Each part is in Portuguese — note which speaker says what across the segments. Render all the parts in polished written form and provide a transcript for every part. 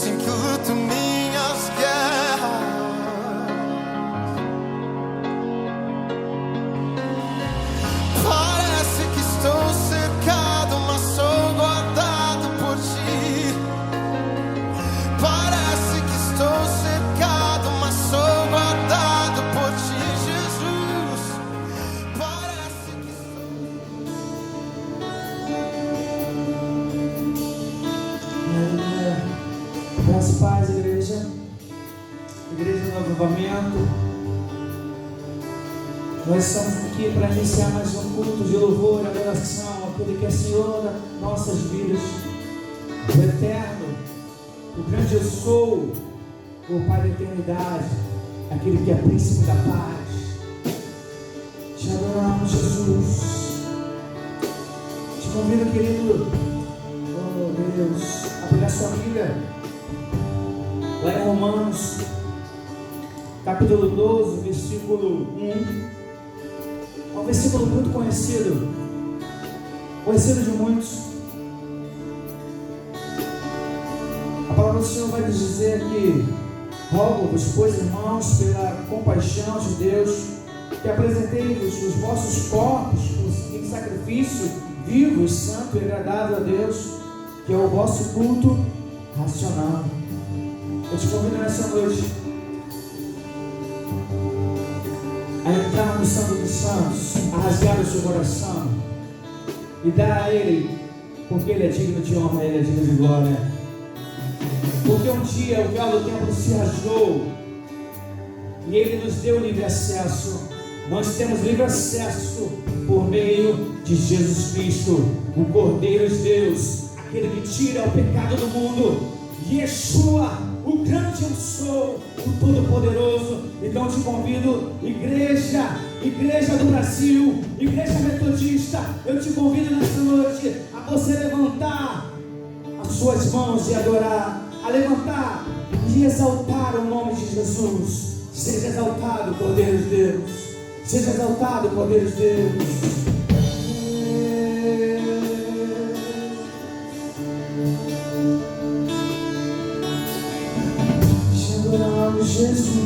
Speaker 1: assim que luto minhas guerras. Parece que estou cercado, mas sou guardado por ti. Parece que estou cercado, mas sou guardado por ti, Jesus. Parece que
Speaker 2: estou... Graças e paz, igreja. Igreja do Avivamento. Nós estamos aqui para iniciar mais um culto de louvor e adoração àquele que é Senhor das nossas vidas, o Eterno, o grande eu sou, o Pai da eternidade, aquele que é príncipe da paz. Te adoramos, Jesus. Te convido, querido, oh Deus, a pegar sua Bíblia lá em Romanos, capítulo 12, versículo 1. É um versículo muito conhecido de muitos. A palavra do Senhor vai nos dizer que rogo-vos, pois, irmãos, pela compaixão de Deus, que apresentei-vos os vossos corpos em sacrifício vivo, santo e agradável a Deus, que é o vosso culto racional. Eu te convido nessa noite a entrar no Santo dos Santos, a rasgar o seu coração e dar a Ele, porque Ele é digno de honra, Ele é digno de glória. Porque um dia o véu do templo se rasgou e Ele nos deu livre acesso. Nós temos livre acesso por meio de Jesus Cristo, o Cordeiro de Deus, aquele que tira o pecado do mundo. Yeshua, o grande eu sou, o Todo-Poderoso. Então eu te convido, igreja do Brasil, igreja metodista, eu te convido nessa noite a você levantar as suas mãos e adorar, a levantar e exaltar o nome de Jesus. Seja exaltado, Cordeiro de Deus, seja exaltado, Cordeiro de Deus. Jesus,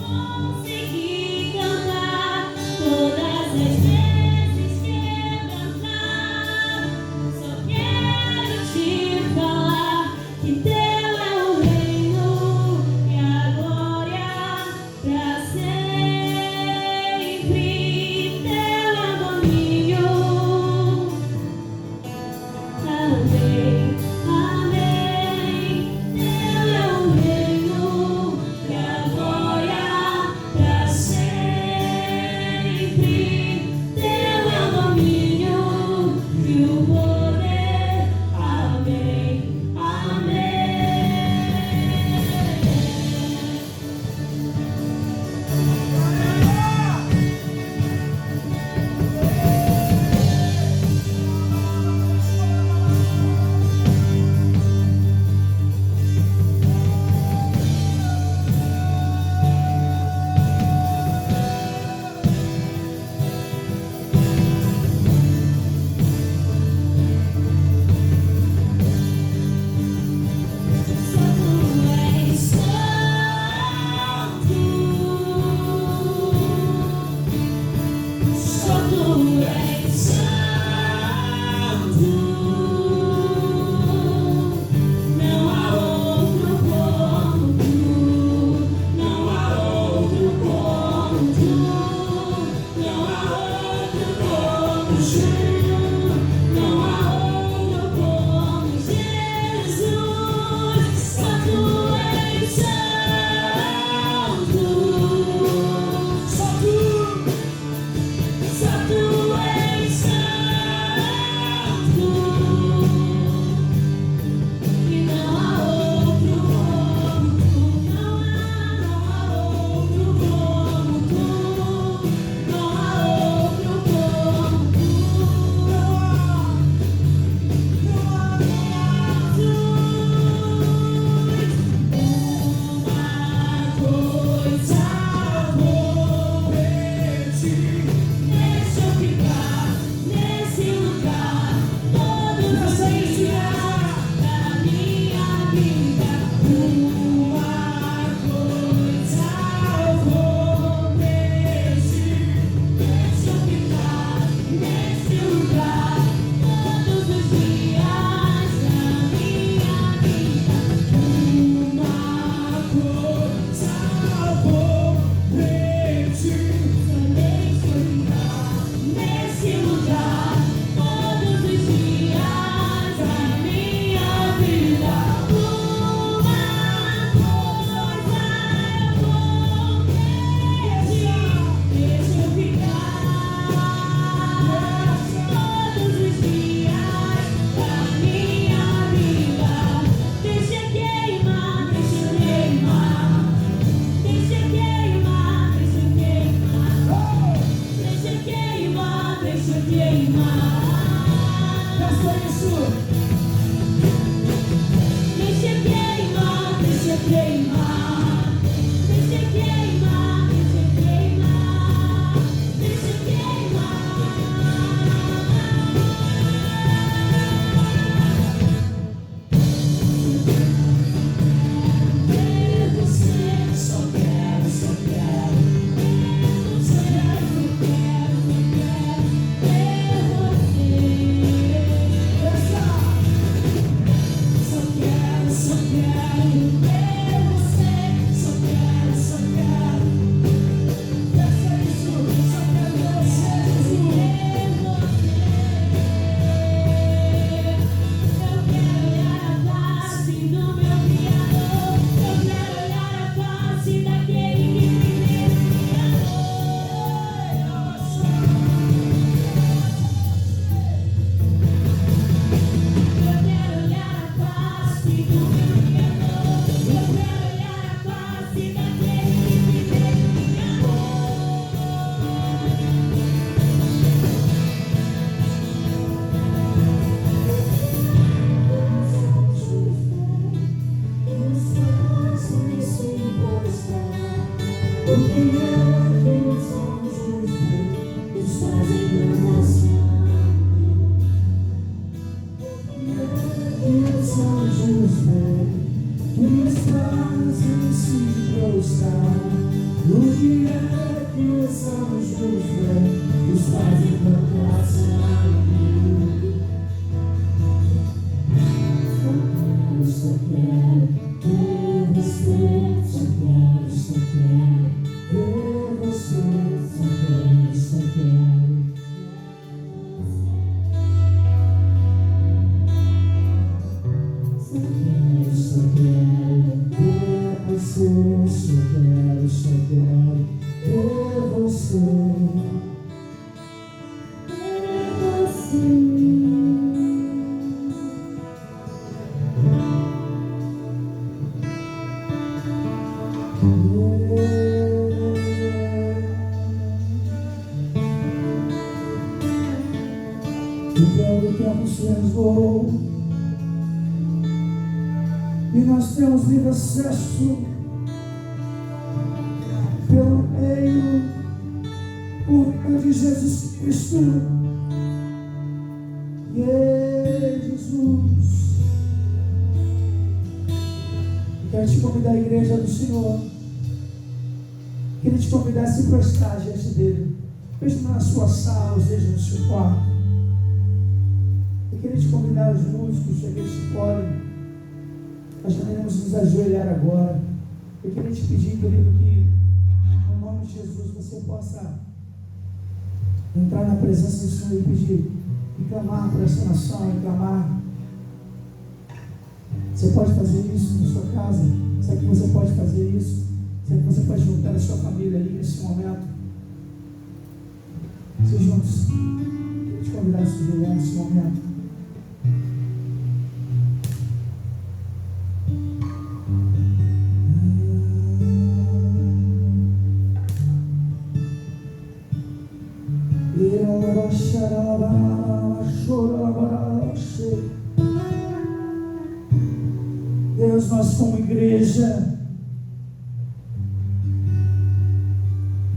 Speaker 3: Consegui
Speaker 2: E nós temos livre acesso pelo meio público de Jesus Cristo. Jesus. Quero te convidar à igreja do Senhor. Queria te convidar a se prostrar diante dele. Seja na sua sala, seja no seu quarto. Eu queria te convidar os músicos, que eles podem. Nós queremos nos ajoelhar agora. Eu queria te pedir, querido, que no nome de Jesus você possa entrar na presença do Senhor e pedir, e clamar por essa nação, e clamar. Você pode fazer isso na sua casa? Sabe que você pode fazer isso? Sabe que você pode juntar a sua família ali nesse momento? Se juntos. Eu queria te convidar a se ajoelhar nesse momento. Deus, nós como igreja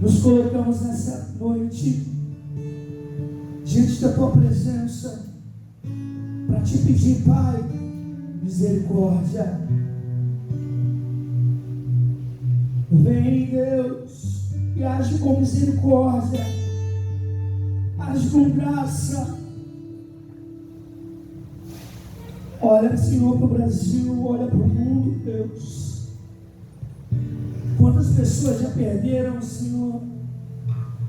Speaker 2: nos colocamos nessa noite diante da tua presença para te pedir, Pai, misericórdia. Vem, Deus, e age com misericórdia, age com graça. Olha, Senhor, para o Brasil, olha para o mundo, Deus. Quantas pessoas já perderam, Senhor?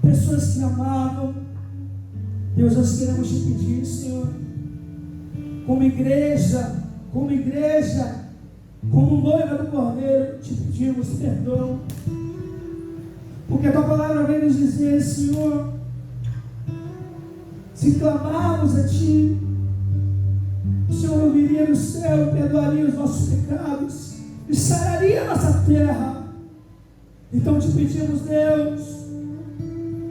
Speaker 2: Pessoas que amavam. Deus, nós queremos te pedir, Senhor, como igreja, como noiva do Cordeiro, te pedimos perdão. Porque a tua palavra vem nos dizer, Senhor, se clamarmos a ti, o Senhor ouviria do céu e perdoaria os nossos pecados e sararia a nossa terra. Então te pedimos, Deus,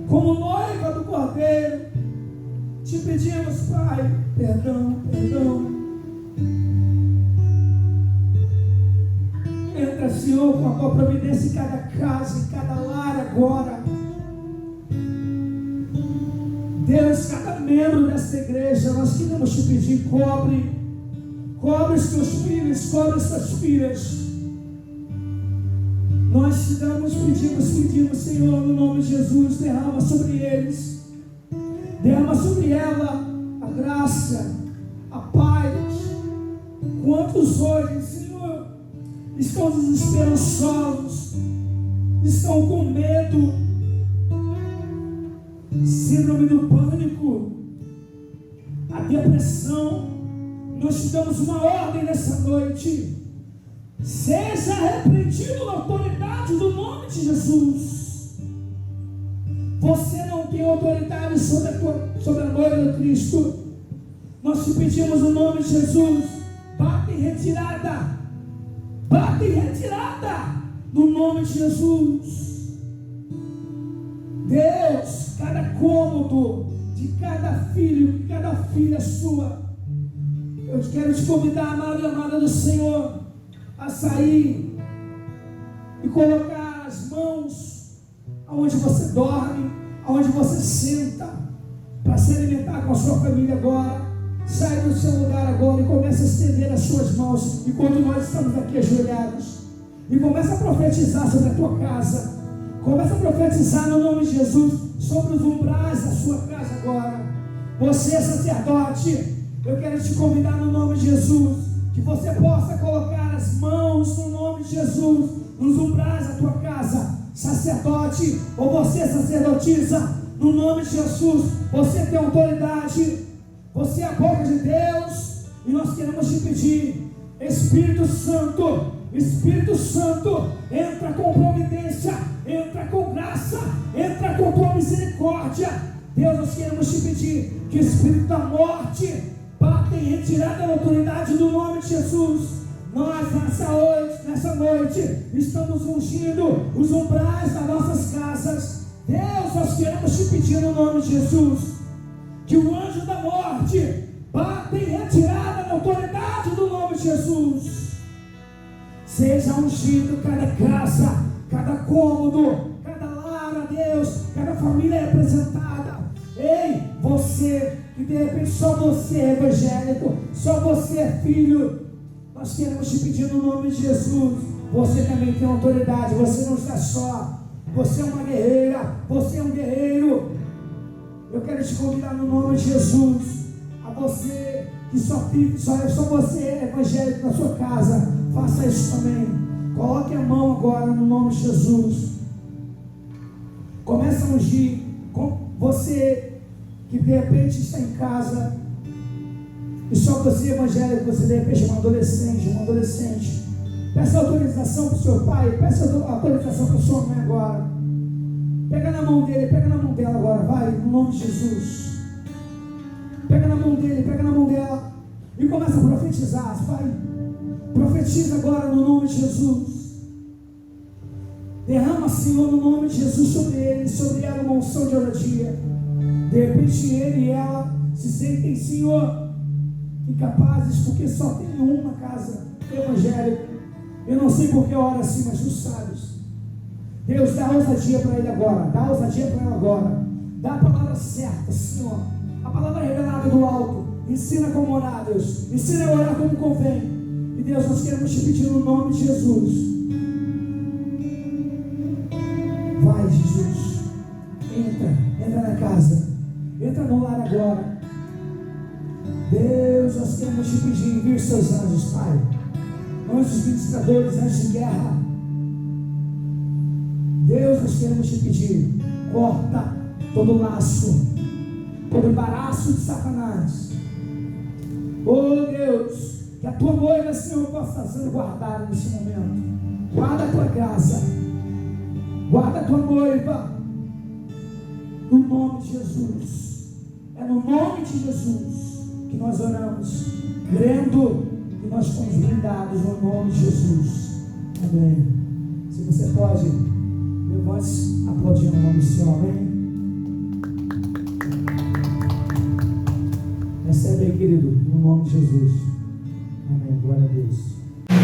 Speaker 2: como noiva do Cordeiro, te pedimos, Pai, perdão. Entra, Senhor, com a tua providência em cada casa, em cada lar agora. Deus, cada membro dessa igreja, nós queremos te pedir, cobre os teus filhos, cobre as tuas filhas. Nós te damos, pedimos, Senhor, no nome de Jesus, derrama sobre eles, derrama sobre ela a graça, a paz. Quantos hoje, Senhor, estão desesperançosos, estão com medo, síndrome do pânico, a depressão. Nós te damos uma ordem nessa noite: seja repreendido na autoridade do nome de Jesus. Você não tem autoridade sobre a noiva de Cristo. Nós te pedimos no nome de Jesus, bate em retirada, no nome de Jesus. Deus, cada cômodo de cada filho, de cada filha sua, eu quero te convidar, amado e amada do Senhor, a sair e colocar as mãos aonde você dorme, aonde você senta, para se alimentar com a sua família agora. Sai do seu lugar agora e começa a estender as suas mãos, enquanto nós estamos aqui ajoelhados. E começa a profetizar sobre a tua casa. Começa a profetizar no nome de Jesus sobre os umbrais da sua casa agora. Você, sacerdote, eu quero te convidar no nome de Jesus, que você possa colocar as mãos no nome de Jesus nos umbrais da tua casa. Sacerdote, ou você, sacerdotisa, no nome de Jesus, você tem autoridade, você é a boca de Deus, e nós queremos te pedir, Espírito Santo, entra com providência, entra com graça, entra com tua misericórdia. Deus, nós queremos te pedir que o espírito da morte bata em retirada da autoridade do nome de Jesus. Nós nessa noite estamos ungindo os umbrais das nossas casas. Deus, nós queremos te pedir no nome de Jesus que o anjo da morte bata em retirada da autoridade do nome de Jesus. Seja ungido cada casa, cada cômodo, cada lar, a Deus, cada família representada. Ei, você que de repente só você é evangélico, só você é filho, nós queremos te pedir no nome de Jesus. Você também tem autoridade, você não está só, você é uma guerreira, você é um guerreiro. Eu quero te convidar no nome de Jesus, a você que só você é evangélico na sua casa, faça isso também. Coloque a mão agora no nome de Jesus. Começa a ungir. Você que de repente está em casa e só você é evangélico, você de repente é um adolescente. Peça autorização para o seu pai, peça autorização para a sua mãe agora. Pega na mão dele, pega na mão dela agora, vai, no nome de Jesus. Pega na mão dele, pega na mão dela e começa a profetizar, vai. Profetiza agora no nome de Jesus. Derrama, Senhor, no nome de Jesus sobre ele, sobre ela uma unção de oradia. De repente ele e ela se sentem, Senhor, incapazes, porque só tem um na casa evangélica. Eu não sei porque ora assim, mas tu sabes. Deus, dá ousadia para ele agora, dá ousadia para ela agora. Dá a palavra certa, Senhor, a palavra revelada do alto. Ensina como orar, Deus, ensina a orar como convém. E Deus, nós queremos te pedir no nome de Jesus. Vai, Jesus, entra na casa, entra no lar agora. Deus, nós queremos te pedir, envie os seus anjos, Pai, anjos ministradores, anjos de guerra. Deus, nós queremos te pedir, corta todo laço, todo embaraço de Satanás. Oh Deus, que a tua noiva, Senhor, possa estar sendo guardada nesse momento. Guarda a tua casa, guarda a tua noiva, no nome de Jesus. É no nome de Jesus que nós oramos, crendo que nós fomos blindados no nome de Jesus. Amém. Se você pode, levante-se aplaudindo o nome do Senhor. Amém. Recebe aí, querido, no nome de Jesus. Amém, glória a Deus.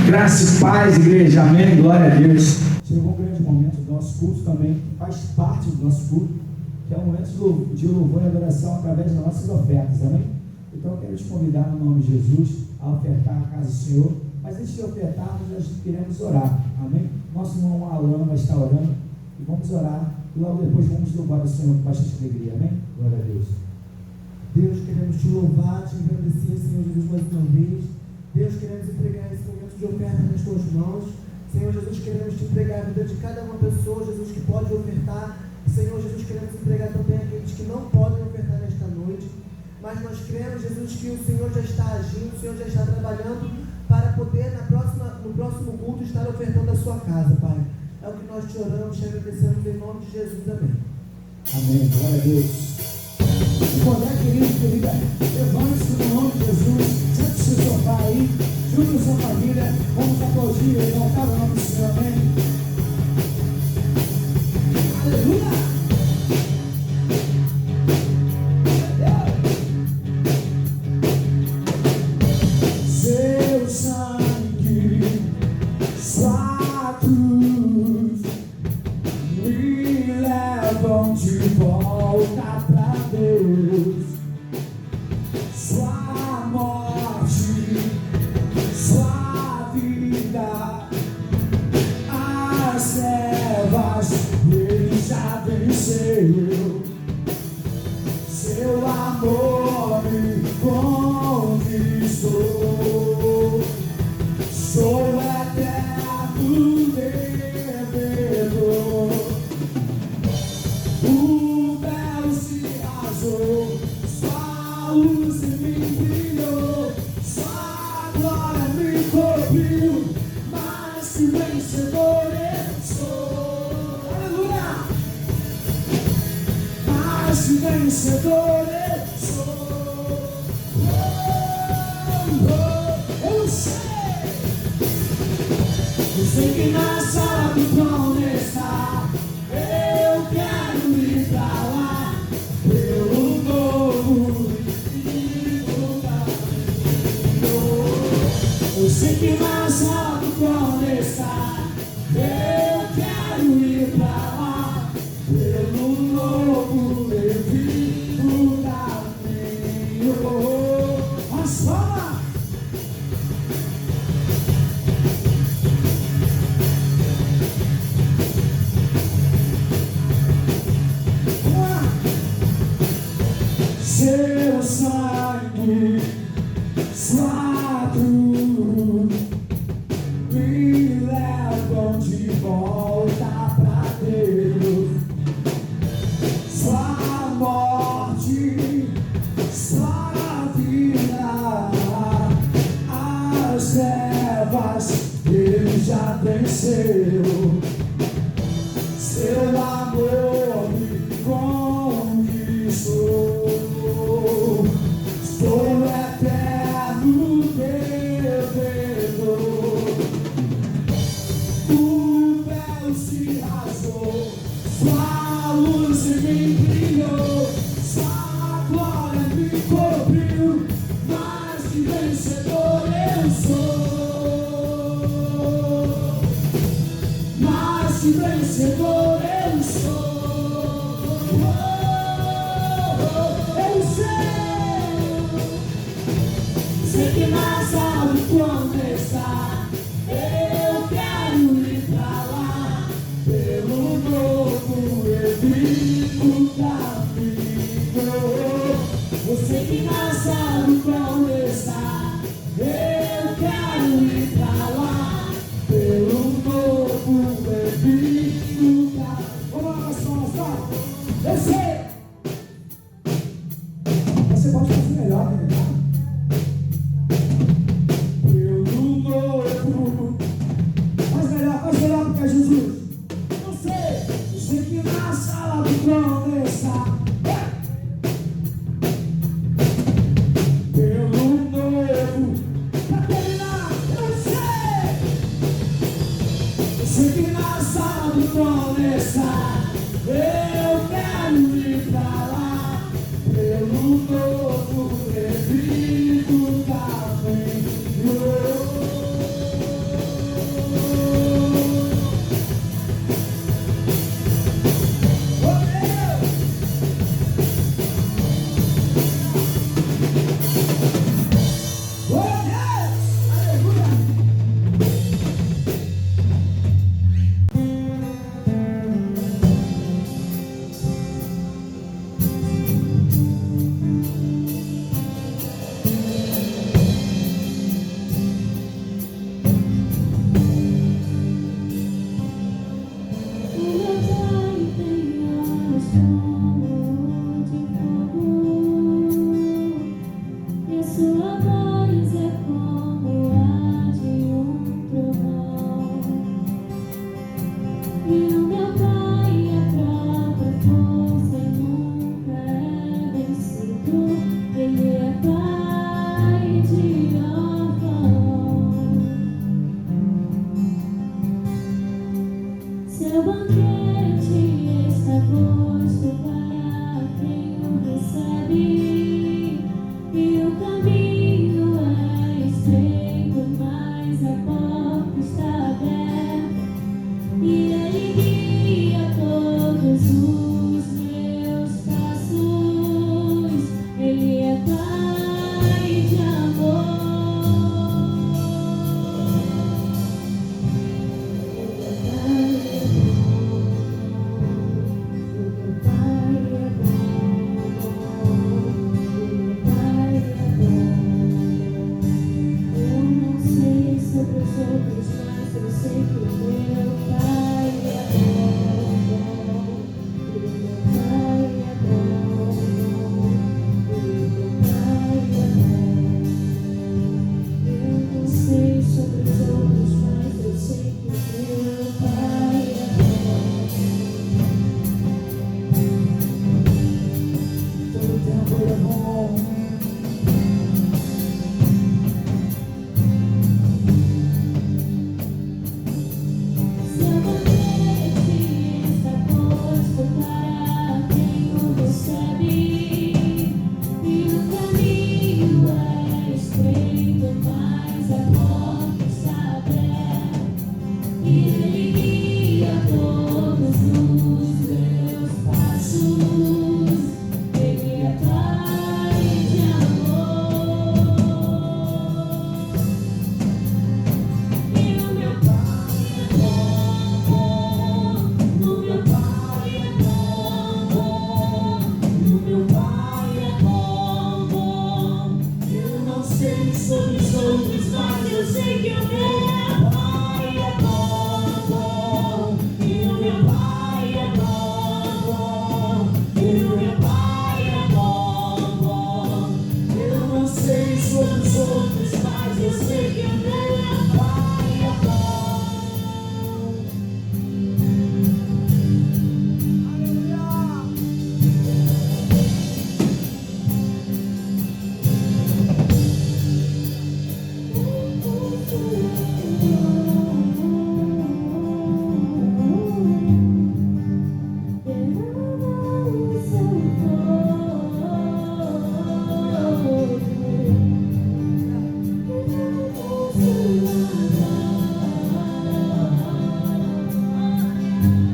Speaker 2: Graça e paz, igreja, amém, glória a Deus. Chegou um grande momento do nosso culto também, que faz parte do nosso culto, que é um momento de louvor e adoração através das nossas ofertas, amém? Então eu quero te convidar no nome de Jesus a ofertar a casa do Senhor, mas antes de ofertarmos, nós queremos orar, amém? Nosso irmão Alan vai estar orando e vamos orar, e logo depois vamos louvar o Senhor com bastante alegria, amém? Glória a Deus.
Speaker 3: Deus, queremos te louvar, te agradecer, Senhor Jesus, mais uma vez. Deus, queremos entregar esse momento de oferta nas tuas mãos. Senhor Jesus, queremos te entregar a vida de cada uma pessoa, Jesus, que pode ofertar. Senhor Jesus, queremos entregar também aqueles que não podem ofertar nesta noite. Mas nós cremos, Jesus, que o Senhor já está agindo, o Senhor já está trabalhando para poder, no próximo culto, estar ofertando a sua casa, Pai. É o que nós te oramos, te agradecemos em nome de Jesus. Amém.
Speaker 2: Amém. Glória a Deus. Quando querida, levante-se no nome de Jesus, sente-se no sofá aí, junto com sua família, vamos aplaudir e exaltar o nome do Senhor, amém? Aleluia! Seu sangue, sua cruz, me leva. trevas, Ele já venceu. Seu amor me conquistou. Sou eterno devedor. O véu se rasgou, sua luz em mim brilhou, sua glória me cobriu, mas que vencedor eu sou. Aleluia! Mas que vencedor eu sou. Eu sei. Eu sei que na sala do trono está. Eu quero ir pra lá, pelo novo e caminho. Eu sei que na sala do trono está. Eu quero ir pra lá, pelo novo e caminho. Mas fala! Seu sangue, sua cruz me levam de volta pra Deus. Sua morte, sua vida, as trevas Ele já venceu. Seu amor me conquistou. Sou eterno devedor. O véu se rasgou, sua luz em mim brilhou, sua glória me cobriu, mas que vencedor eu sou. Mas que vencedor eu sou. Eu sei que na sala do trono está. Eu quero ir pra lá, pelo novo e vivo caminho. Eu sei que na sala do trono está. Eu quero ir pra lá, pelo novo e vivo caminho. Vamos lá, vamos lá. Eu sei. Você pode fazer melhor, né? Faz melhor do que Jesus. Eu sei que na sala do trono está. Pelo novo, pra terminar, eu sei que na sala do trono está. Eu quero ir pra lá, pelo novo e vivo caminho.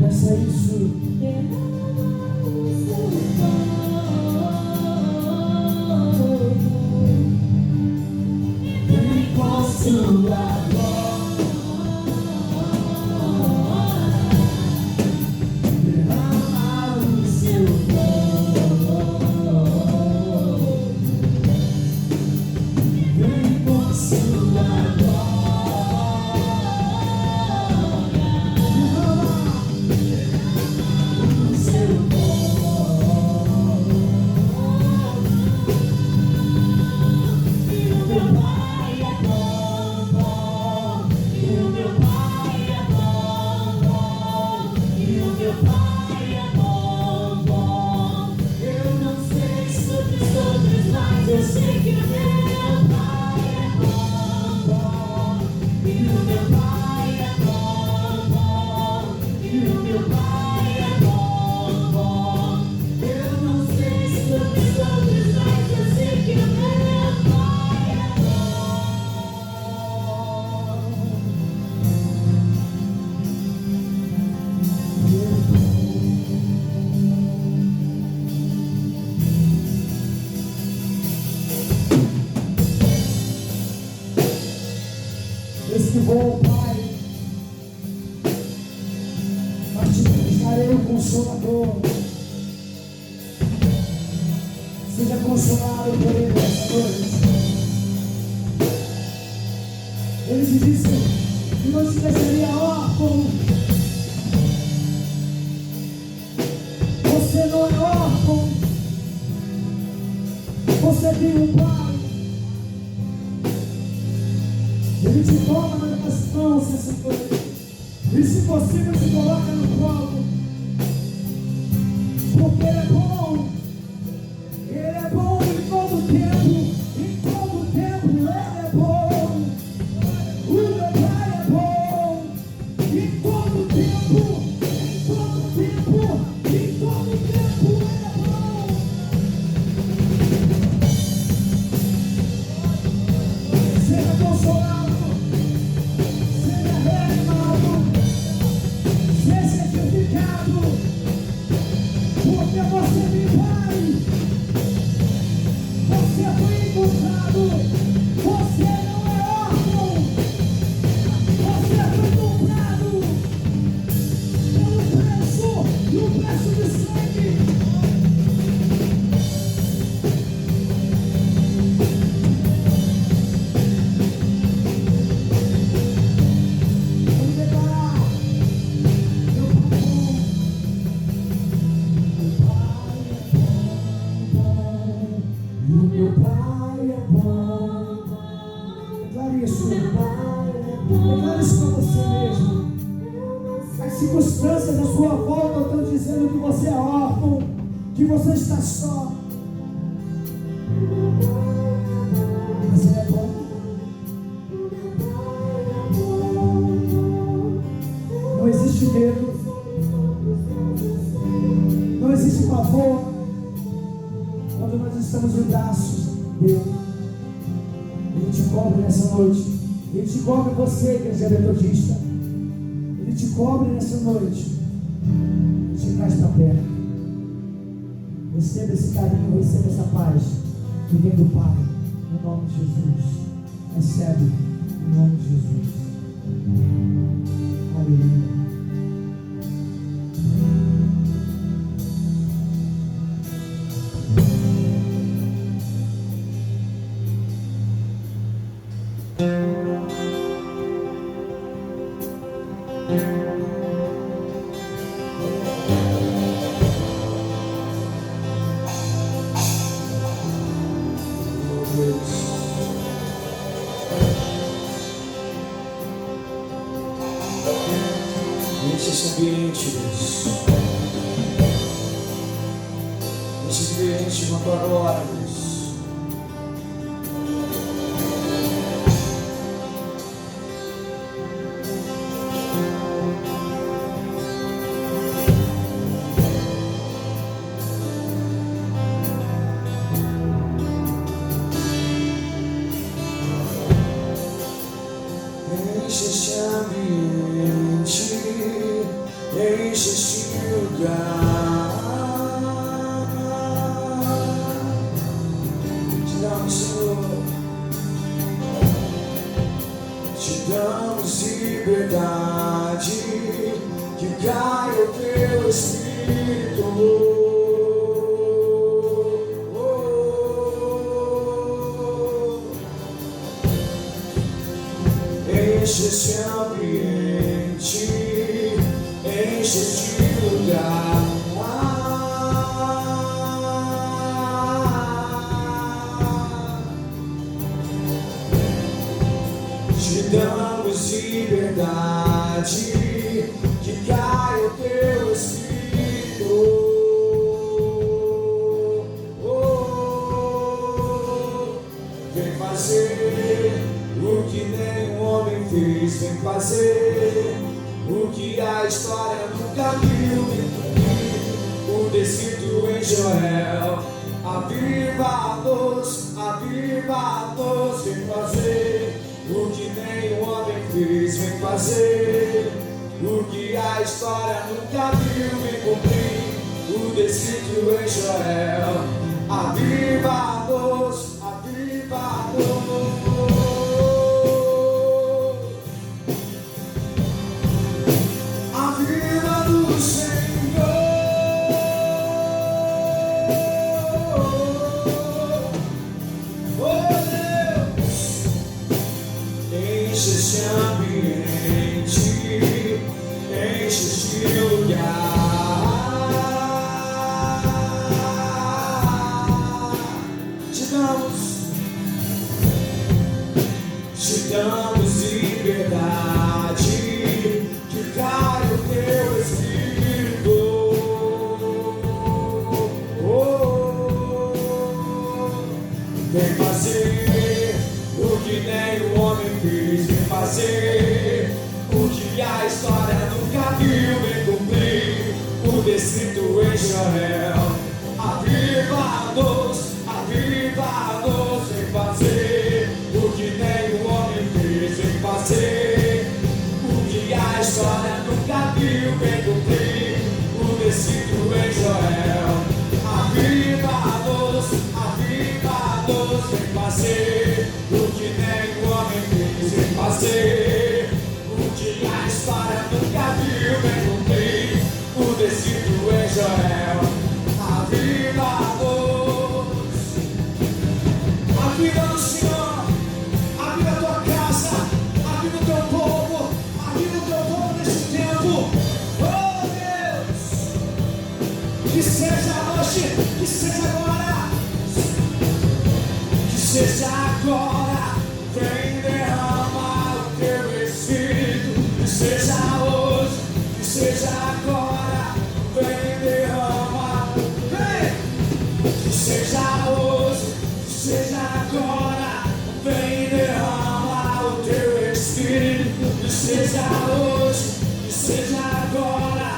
Speaker 2: Peça isso. Vem com sua esse bom Pai, mas te deixarei o Consolador. Seja consolado por Ele essa noite. Ele te disse que não te deixaria órfão. Você não é órfão. Você tem um Pai. Ele te toma nas mãos essa noite. E se possível te coloca no colo. Porque Ele é bom. Ele é bom em todo tempo. Em todo tempo Ele é bom. O meu Pai é bom. Em todo tempo. Em todo tempo. Em todo tempo Ele é bom. Seja consolado. Porque você me vai, você foi encontrado, você não é órfão, você foi comprado pelo preço de sangue. Vamos declarar. Meu Pai é bom. Declare isso. Declare isso para você mesmo. As circunstâncias à sua volta estão dizendo que você é órfão, que você está só. Mas Ele é bom. Não existe medo. Não existe pavor. Quando nós estamos em braços dele, Ele te cobre nessa noite. Ele te cobre você, que é metodista. Ele te cobre nessa noite. Ele te traz para perto. Receba esse carinho, receba essa paz que vem do Pai, no nome de Jesus. Recebe, no nome de Jesus. Aleluia. Esse ambiente, Deus. Esse ambiente, uma glória, Deus. Enche este ambiente, enche este lugar. Te damos, Senhor, te damos liberdade, que caia o teu Espírito. Enche este ambiente, enche este lugar. Te damos liberdade, que caia o teu Espírito. Vem fazer o que nenhum homem fez, vem fazer o que a história nunca viu. O descrito em Joel, aviva-nos, aviva-nos. Vem fazer o que nenhum homem fez, vem fazer o que a história nunca viu. Vem cumprir o descrito em Joel, aviva-nos, aviva-nos. Enche este ambiente, enche este lugar. Te damos liberdade, que caia o teu Espírito. Vem fazer o que nenhum homem fez, vem fazer o que a história nunca viu. Vem cumprir o descrito em Joel, aviva-nos, aviva-nos. Vem fazer o que nenhum homem fez, vem fazer o que a história nunca viu. Vem cumprir o descrito em Joel, aviva-nos, aviva-nos. Vem fazer o que nenhum homem fez, vem fazer o que a história nunca viu. Vem cumprir o descrito em Joel, aviva-nos. Aviva o Senhor, aviva a tua casa, aviva o teu povo, aviva o teu povo nesse tempo. Oh Deus, que seja hoje, que seja agora, que seja agora. Vem derramar o teu Espírito, que seja hoje, que seja agora. Vem derramar, vem, que seja hoje, que seja agora. Vem derramar o teu Espírito, que seja hoje, que seja agora.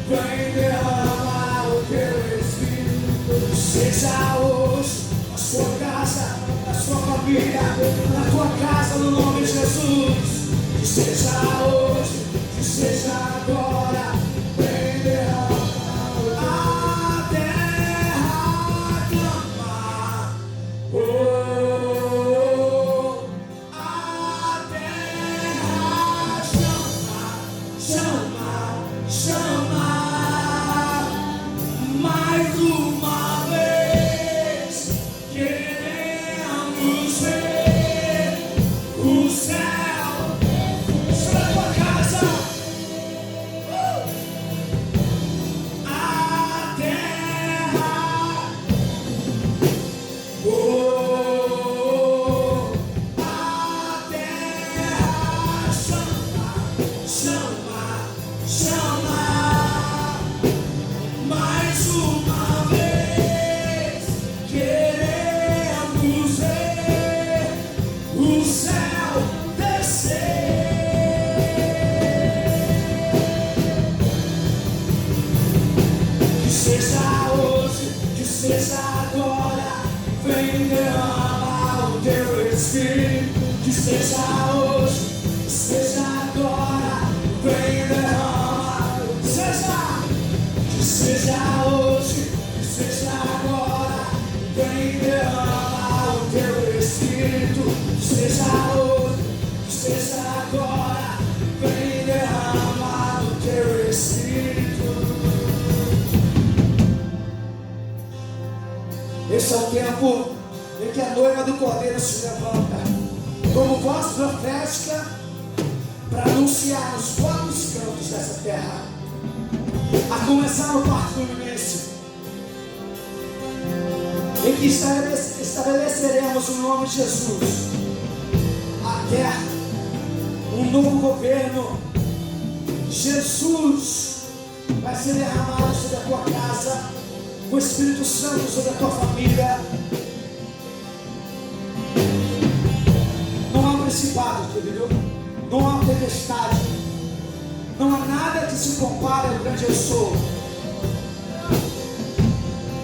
Speaker 2: Vem derramar o teu Espírito, que seja hoje na sua casa, na sua família, na tua casa, no nome de Jesus. Que seja hoje, que seja agora. Vem derramar a terra clamar. Oh, a terra chama, chama, chama. Mais uma vez queremos ver o céu sobre a tua casa. A terra, oh, a terra chama, chama, chama. Mais uma vez queremos ver o céu descer. Que seja hoje, que seja agora. Vem derramar o teu Espírito. Que seja hoje, que seja agora. Vem derramar, seja. seja hoje, seja agora, vem derrama o teu Espírito, seja hoje, seja agora, vem derrama o teu Espírito. Esse é o tempo em que a noiva do Cordeiro se levanta como voz profética para anunciar os quatro cantos dessa terra, a começar no Parque Fluminense, em que estabeleceremos o nome de Jesus, até um novo governo. Jesus vai ser derramado sobre a tua casa, o Espírito Santo sobre a tua família. Não há principado, querido, não há tempestade, não há nada que se compare ao grande eu sou.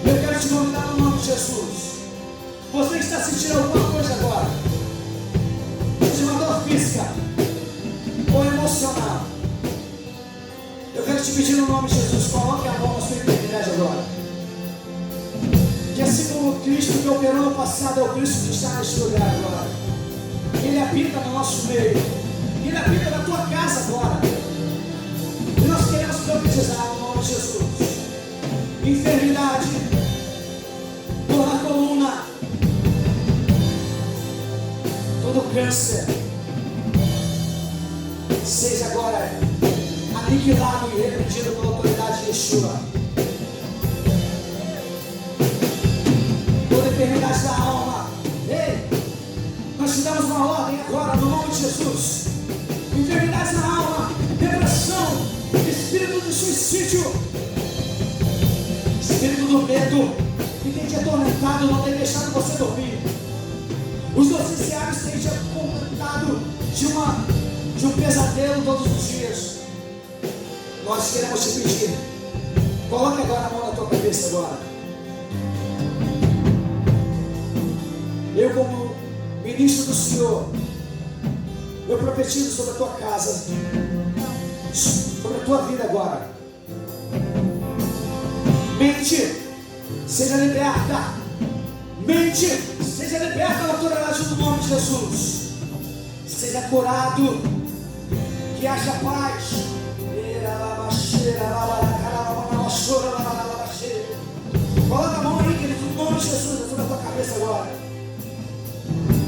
Speaker 2: Eu quero te convidar no nome de Jesus. Você que está sentindo alguma coisa agora, de uma dor física ou emocional, eu quero te pedir no nome de Jesus, coloque a mão na sua enfermidade agora. Que assim como o Cristo que operou no passado é o Cristo que está neste lugar agora. Ele habita no nosso meio. Ele habita na tua casa agora. E nós queremos profetizar no nome de Jesus. Enfermidade, dor na coluna, todo câncer, seja agora aniquilado e repreendido pela autoridade de Yeshua. Toda enfermidade da alma, ei, nós te damos uma ordem agora no nome de Jesus. Enfermidades na alma, depressão, espírito de suicídio, espírito do medo que tem te atormentado, não tem deixado você dormir. Os noticiários têm te atormentado de um pesadelo todos os dias. Nós queremos te pedir, coloque agora a mão na tua cabeça agora. Eu, como ministro do Senhor, eu profetizo sobre a tua casa, sobre a tua vida agora. Mente, seja liberta. Mente, seja liberta na autoridade do nome de Jesus. Seja curado, que haja paz. Coloca a mão aí, querido, no nome de Jesus, sobre a tua cabeça agora.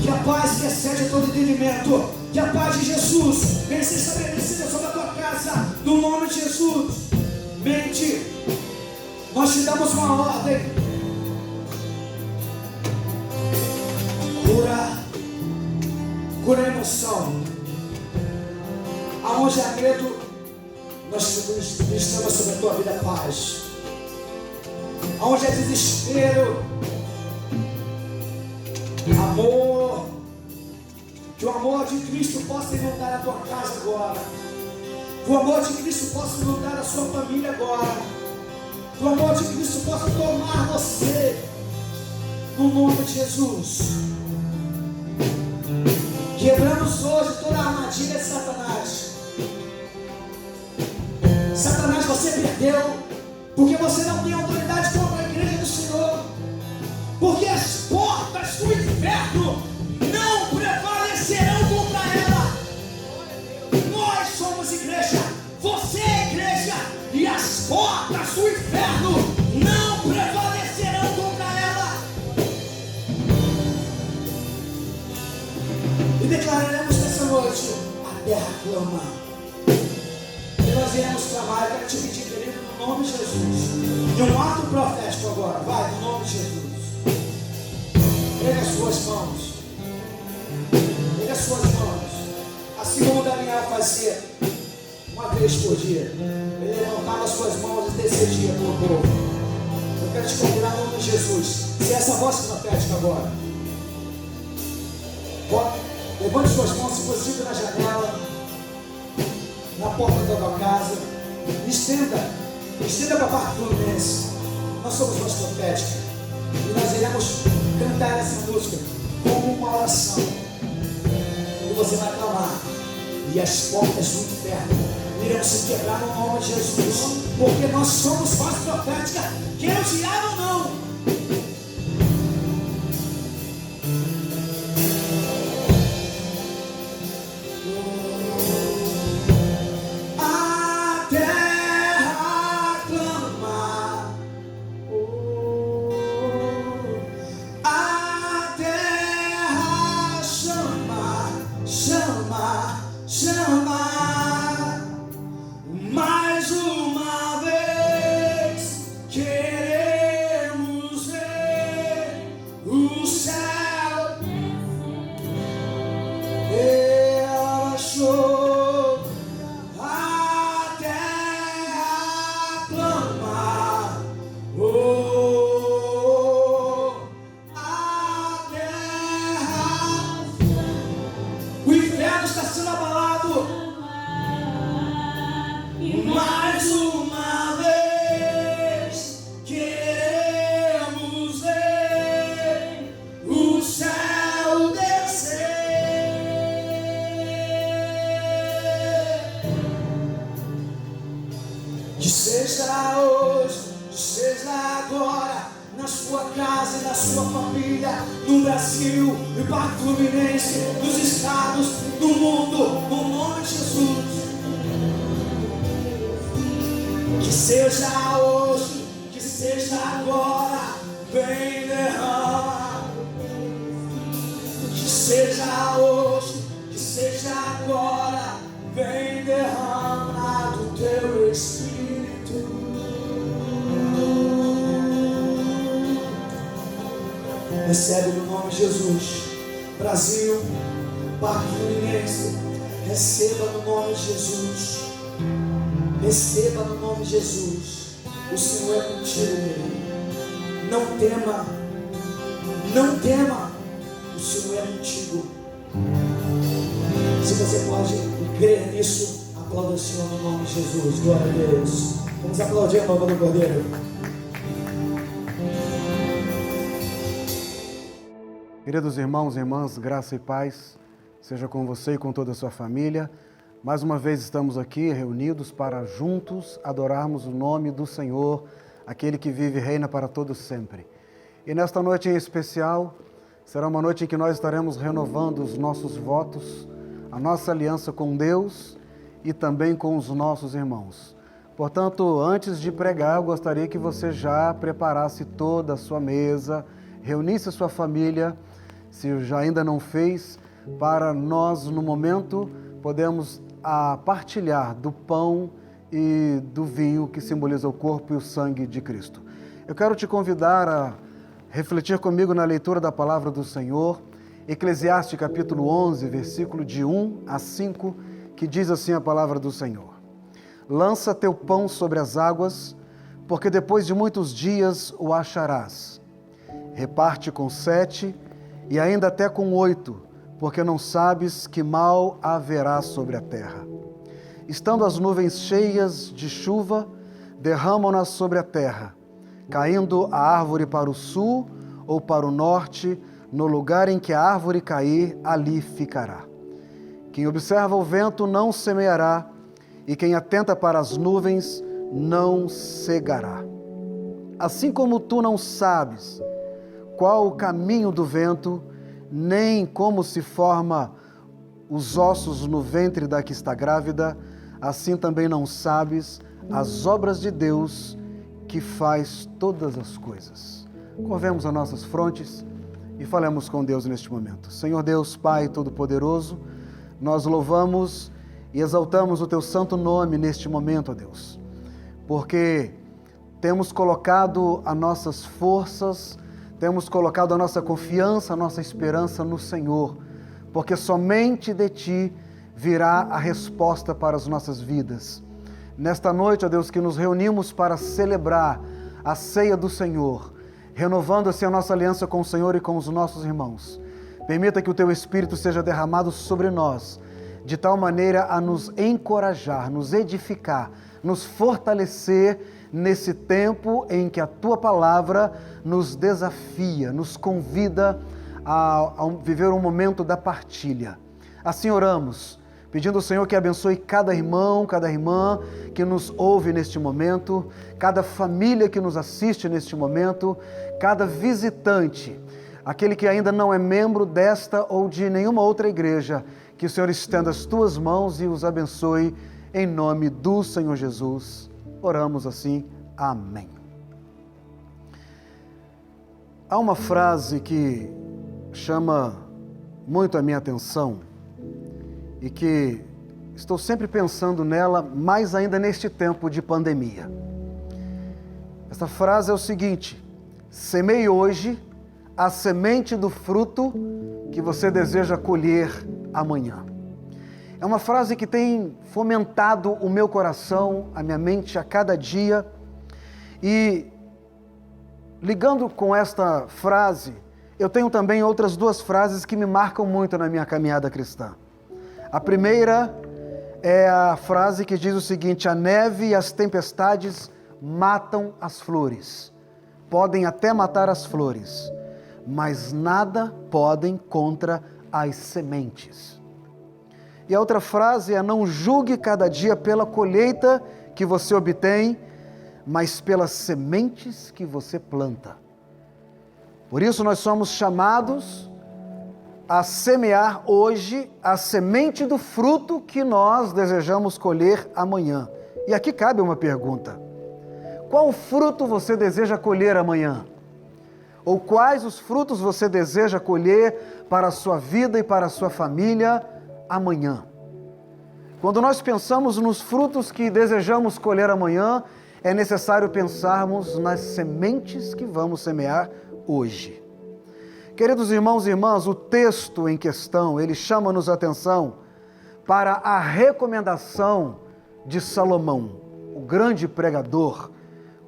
Speaker 2: Que a paz que excede todo entendimento, que a paz de Jesus venha ser estabelecida sobre a tua casa, no nome de Jesus. Mente, nós te damos uma ordem. Cura a emoção. Aonde há medo, nós estamos sobre a tua vida paz. Aonde há desespero, amor, que o amor de Cristo possa inundar a tua casa agora, que o amor de Cristo possa inundar a sua família agora, que o amor de Cristo possa tomar você, no nome de Jesus. Quebramos hoje toda a armadilha de Satanás. Satanás, você perdeu, porque você não tem autoridade contra a igreja do Senhor, porque as portas do inferno não prevalecerão contra ela. Nós somos igreja, você é igreja, e as portas do inferno não prevalecerão contra ela. E declararemos nessa noite: a terra clama. E nós iremos clamar. Eu quero te pedir, querido, no nome de Jesus, de um ato profético agora. Vai, no nome de Jesus. Pega as suas mãos. Pega as suas mãos. Assim como Daniel fazia uma vez por dia. Ele levantava as suas mãos e decidia para o povo. Eu quero te convidar no nome de Jesus. Se essa voz profética agora. Levante suas mãos, se possível, na janela, na porta da tua casa. Estenda para a Parque Fluminense. Nós somos voz profética. E nós iremos cantar essa música como uma oração. E você vai clamar. E as portas do inferno iremos se quebrar no nome de Jesus, porque nós somos voz profética, que o diabo não. Que seja hoje, que seja agora, na sua casa e na sua família, no Brasil, no Parque Fluminense, nos estados, no mundo, no nome de Jesus. Que seja hoje, que seja agora, vem derrama. Que seja hoje, que seja agora, vem derrama do teu Espírito. Recebe no nome de Jesus. Brasil, Parque Fluminense, receba no nome de Jesus. Receba no nome de Jesus. O Senhor é contigo, meu. Não tema, não tema. O Senhor é contigo. Se você pode crer nisso, aplauda o Senhor no nome de Jesus. Glória a Deus. Vamos aplaudir a nova do Cordeiro.
Speaker 4: Queridos irmãos e irmãs, graça e paz seja com você e com toda a sua família. Mais uma vez estamos aqui reunidos para juntos adorarmos o nome do Senhor, aquele que vive e reina para todos sempre. E nesta noite em especial, será uma noite em que nós estaremos renovando os nossos votos, a nossa aliança com Deus e também com os nossos irmãos. Portanto, antes de pregar, eu gostaria que você já preparasse toda a sua mesa, reunisse a sua família, se já ainda não fez, para nós, no momento, podemos partilhar do pão e do vinho que simboliza o corpo e o sangue de Cristo. Eu quero te convidar a refletir comigo na leitura da palavra do Senhor, Eclesiastes capítulo 11, versículo de 1 a 5, que diz assim a palavra do Senhor: Lança teu pão sobre as águas, porque depois de muitos dias o acharás. Reparte com 7 e ainda até com 8, porque não sabes que mal haverá sobre a terra. Estando as nuvens cheias de chuva, derramam-nas sobre a terra, caindo a árvore para o sul ou para o norte, no lugar em que a árvore cair, ali ficará. Quem observa o vento não semeará, e quem atenta para as nuvens não cegará. Assim como tu não sabes qual o caminho do vento, nem como se forma os ossos no ventre da que está grávida, assim também não sabes as obras de Deus, que faz todas as coisas. Curvemos as nossas frontes e falemos com Deus neste momento. Senhor Deus, Pai Todo-Poderoso, nós louvamos e exaltamos o Teu santo nome neste momento, ó Deus, porque temos colocado as nossas forças, temos colocado a nossa confiança, a nossa esperança no Senhor, porque somente de Ti virá a resposta para as nossas vidas. Nesta noite, ó Deus, que nos reunimos para celebrar a ceia do Senhor, renovando assim a nossa aliança com o Senhor e com os nossos irmãos. Permita que o Teu Espírito seja derramado sobre nós, de tal maneira a nos encorajar, nos edificar, nos fortalecer nesse tempo em que a Tua Palavra nos desafia, nos convida a viver um momento da partilha. Assim oramos, pedindo ao Senhor que abençoe cada irmão, cada irmã que nos ouve neste momento, cada família que nos assiste neste momento, cada visitante, aquele que ainda não é membro desta ou de nenhuma outra igreja, que o Senhor estenda as tuas mãos e os abençoe em nome do Senhor Jesus. Oramos assim. Amém. Há uma frase que chama muito a minha atenção e que estou sempre pensando nela, mais ainda neste tempo de pandemia. Essa frase é o seguinte: semeie hoje a semente do fruto que você deseja colher amanhã. É uma frase que tem fomentado o meu coração, a minha mente a cada dia. E ligando com esta frase, eu tenho também outras duas frases que me marcam muito na minha caminhada cristã. A primeira é a frase que diz o seguinte: a neve e as tempestades matam as flores. Podem até matar as flores, mas nada podem contra as sementes. E a outra frase é: não julgue cada dia pela colheita que você obtém, mas pelas sementes que você planta. Por isso nós somos chamados a semear hoje a semente do fruto que nós desejamos colher amanhã. E aqui cabe uma pergunta: qual fruto você deseja colher amanhã? Ou quais os frutos você deseja colher para a sua vida e para a sua família amanhã? Quando nós pensamos nos frutos que desejamos colher amanhã, é necessário pensarmos nas sementes que vamos semear hoje. Queridos irmãos e irmãs, o texto em questão, ele chama-nos a atenção para a recomendação de Salomão, o grande pregador,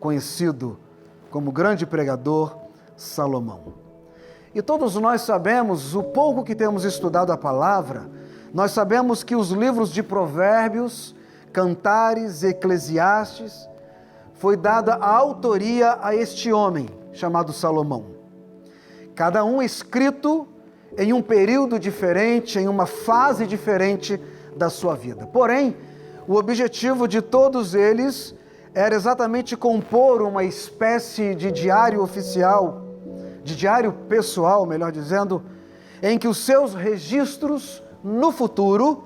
Speaker 4: conhecido como grande pregador Salomão. E todos nós sabemos, o pouco que temos estudado a palavra, nós sabemos que os livros de Provérbios, Cantares, Eclesiastes, foi dada a autoria a este homem chamado Salomão. Cada um escrito em um período diferente, em uma fase diferente da sua vida. Porém, o objetivo de todos eles era exatamente compor uma espécie de diário oficial, de diário pessoal, melhor dizendo, em que os seus registros no futuro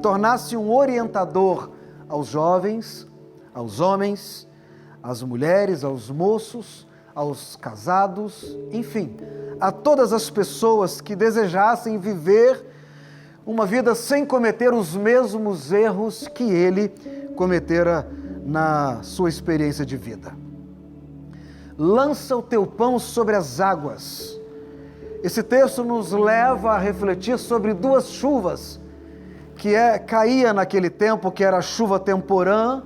Speaker 4: tornasse um orientador aos jovens, aos homens, às mulheres, aos moços, aos casados, enfim, a todas as pessoas que desejassem viver uma vida sem cometer os mesmos erros que ele cometera na sua experiência de vida. Lança o teu pão sobre as águas. Esse texto nos leva a refletir sobre duas chuvas que caía naquele tempo, que era a chuva temporã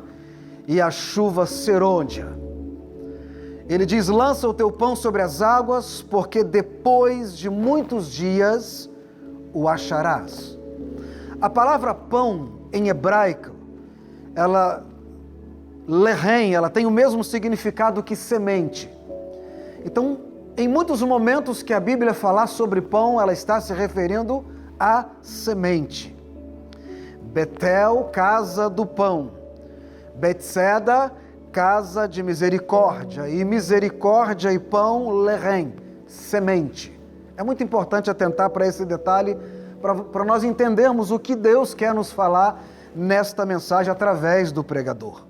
Speaker 4: e a chuva serôdia. Ele diz: lança o teu pão sobre as águas, porque depois de muitos dias o acharás. A palavra pão em hebraico, lehem, ela tem o mesmo significado que semente. Então, em muitos momentos que a Bíblia falar sobre pão, ela está se referindo à semente. Betel, casa do pão. Betseda, casa de misericórdia, e misericórdia e pão, lehem, semente. É muito importante atentar para esse detalhe, para nós entendermos o que Deus quer nos falar nesta mensagem através do pregador.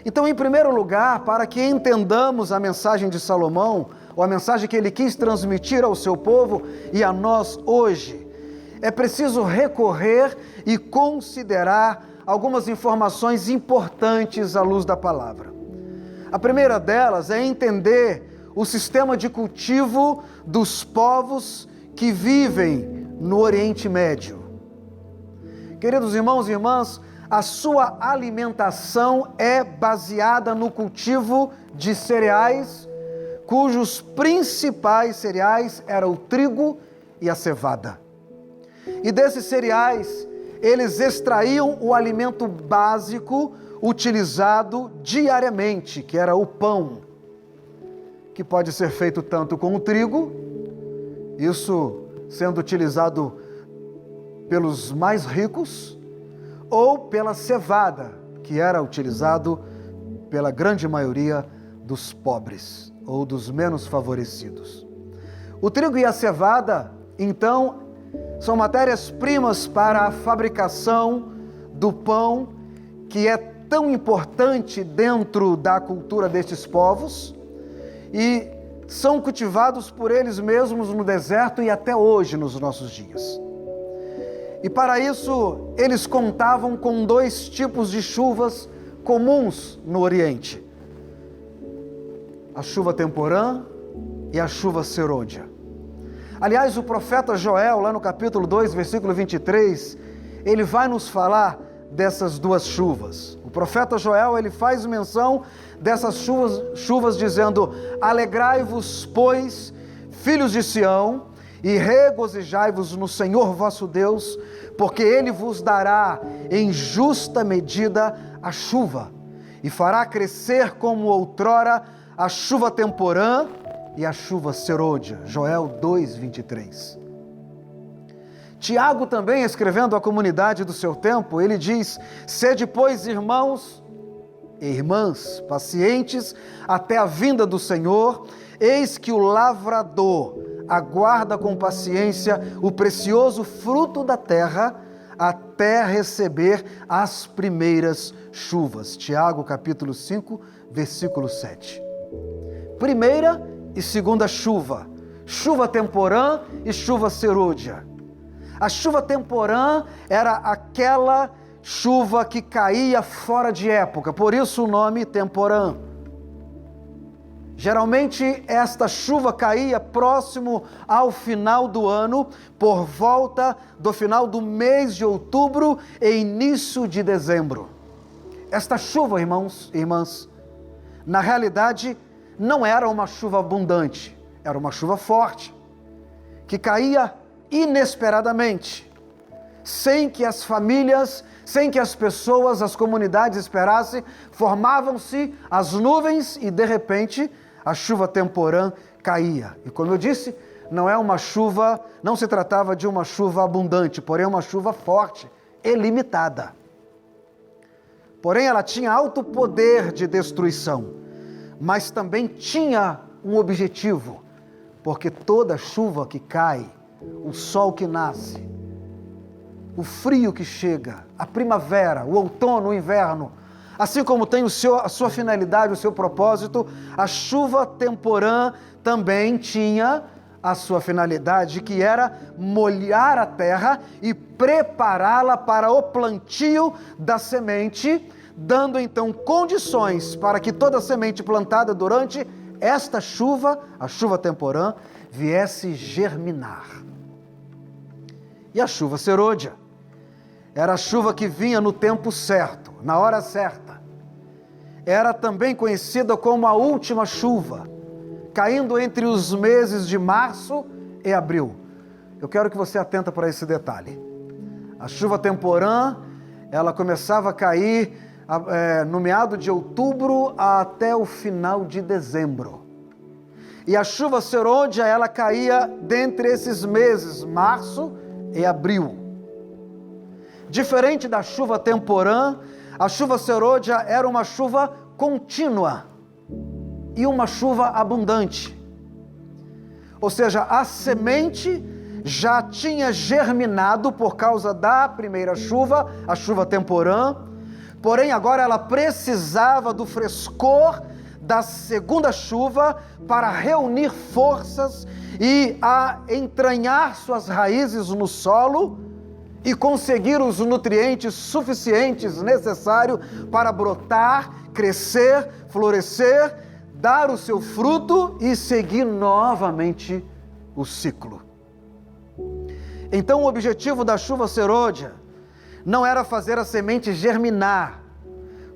Speaker 4: Então, em primeiro lugar, para que entendamos a mensagem de Salomão, ou a mensagem que ele quis transmitir ao seu povo e a nós hoje, é preciso recorrer e considerar algumas informações importantes à luz da palavra. A primeira delas é entender o sistema de cultivo dos povos que vivem no Oriente Médio. Queridos irmãos e irmãs, a sua alimentação é baseada no cultivo de cereais, cujos principais cereais eram o trigo e a cevada. E desses cereais, eles extraíam o alimento básico utilizado diariamente, que era o pão, que pode ser feito tanto com o trigo, isso sendo utilizado pelos mais ricos ou pela cevada, que era utilizado pela grande maioria dos pobres ou dos menos favorecidos. O trigo e a cevada, então, são matérias-primas para a fabricação do pão, que é tão importante dentro da cultura destes povos, e são cultivados por eles mesmos no deserto e até hoje nos nossos dias. E para isso, eles contavam com 2 tipos de chuvas comuns no Oriente: a chuva temporã e a chuva serôdia. Aliás, o profeta Joel, lá no capítulo 2, versículo 23, ele vai nos falar dessas 2 chuvas. O profeta Joel, ele faz menção dessas chuvas dizendo: alegrai-vos, pois, filhos de Sião, e regozijai-vos no Senhor vosso Deus, porque Ele vos dará em justa medida a chuva, e fará crescer como outrora a chuva temporã e a chuva serôdia. Joel 2:23. Tiago também, escrevendo à comunidade do seu tempo, ele diz: sede, pois, irmãos e irmãs, pacientes até a vinda do Senhor, eis que o lavrador aguarda com paciência o precioso fruto da terra, até receber as primeiras chuvas. Tiago capítulo 5, versículo 7. Primeira e segunda chuva, chuva temporã e chuva serôdia. A chuva temporã era aquela chuva que caía fora de época, por isso o nome temporã. Geralmente esta chuva caía próximo ao final do ano, por volta do final do mês de outubro e início de dezembro. Esta chuva, irmãos e irmãs, na realidade não era uma chuva abundante, era uma chuva forte, que caía inesperadamente, sem que as famílias, sem que as pessoas, as comunidades esperassem. Formavam-se as nuvens e de repente a chuva temporã caía. E como eu disse, não se tratava de uma chuva abundante, porém uma chuva forte e limitada. Porém ela tinha alto poder de destruição, mas também tinha um objetivo, porque toda chuva que cai, o sol que nasce, o frio que chega, a primavera, o outono, o inverno, assim como tem a sua finalidade, o seu propósito, a chuva temporã também tinha a sua finalidade, que era molhar a terra e prepará-la para o plantio da semente, dando então condições para que toda semente plantada durante esta chuva, a chuva temporã, viesse germinar. E a chuva serôdia era a chuva que vinha no tempo certo, na hora certa. Era também conhecida como a última chuva, caindo entre os meses de março e abril. Eu quero que você atenta para esse detalhe. A chuva temporã, ela começava a cair no meado de outubro até o final de dezembro. E a chuva serôdia, ela caía dentre esses meses, março e abril. Diferente da chuva temporã, a chuva serôdia era uma chuva contínua e uma chuva abundante. Ou seja, a semente já tinha germinado por causa da primeira chuva, a chuva temporã, porém agora ela precisava do frescor da segunda chuva para reunir forças e a entranhar suas raízes no solo e conseguir os nutrientes suficientes necessários para brotar, crescer, florescer, dar o seu fruto e seguir novamente o ciclo. Então o objetivo da chuva serôdia não era fazer a semente germinar,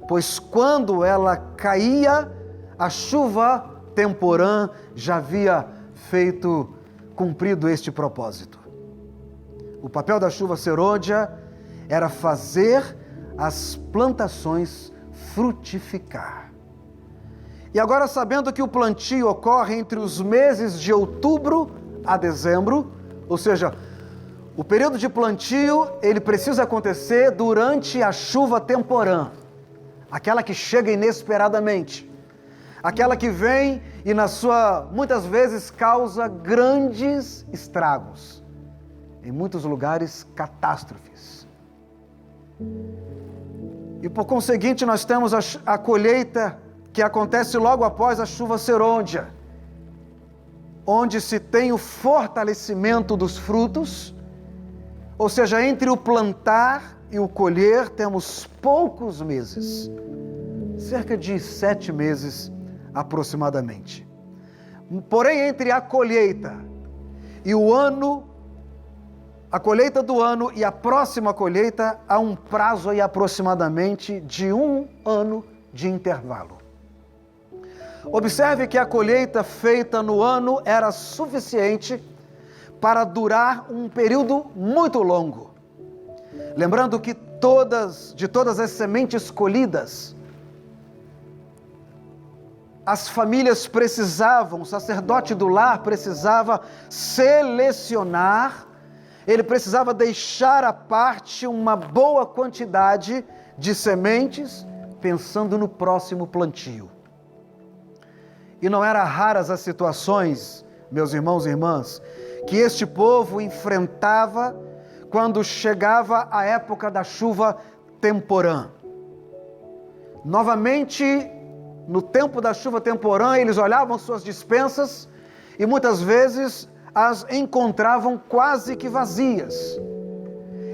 Speaker 4: pois quando ela caía, a chuva temporã já havia cumprido este propósito. O papel da chuva serôdia era fazer as plantações frutificar. E agora, sabendo que o plantio ocorre entre os meses de outubro a dezembro, ou seja, O período de plantio, ele precisa acontecer durante a chuva temporã, aquela que chega inesperadamente, aquela que vem e muitas vezes causa grandes estragos, em muitos lugares catástrofes. E por conseguinte nós temos a colheita que acontece logo após a chuva serôdia, onde se tem o fortalecimento dos frutos. Ou seja, entre o plantar e o colher temos poucos meses, cerca de 7 meses aproximadamente. Porém, entre a colheita e a colheita do ano e a próxima colheita, há um prazo aí aproximadamente de 1 ano de intervalo. Observe que a colheita feita no ano era suficiente para durar um período muito longo. Lembrando que de todas as sementes colhidas, as famílias precisavam, o sacerdote do lar precisava selecionar, ele precisava deixar à parte uma boa quantidade de sementes, pensando no próximo plantio. E não eram raras as situações, meus irmãos e irmãs, que este povo enfrentava quando chegava a época da chuva temporã. Novamente, no tempo da chuva temporã, eles olhavam suas despensas e muitas vezes as encontravam quase que vazias.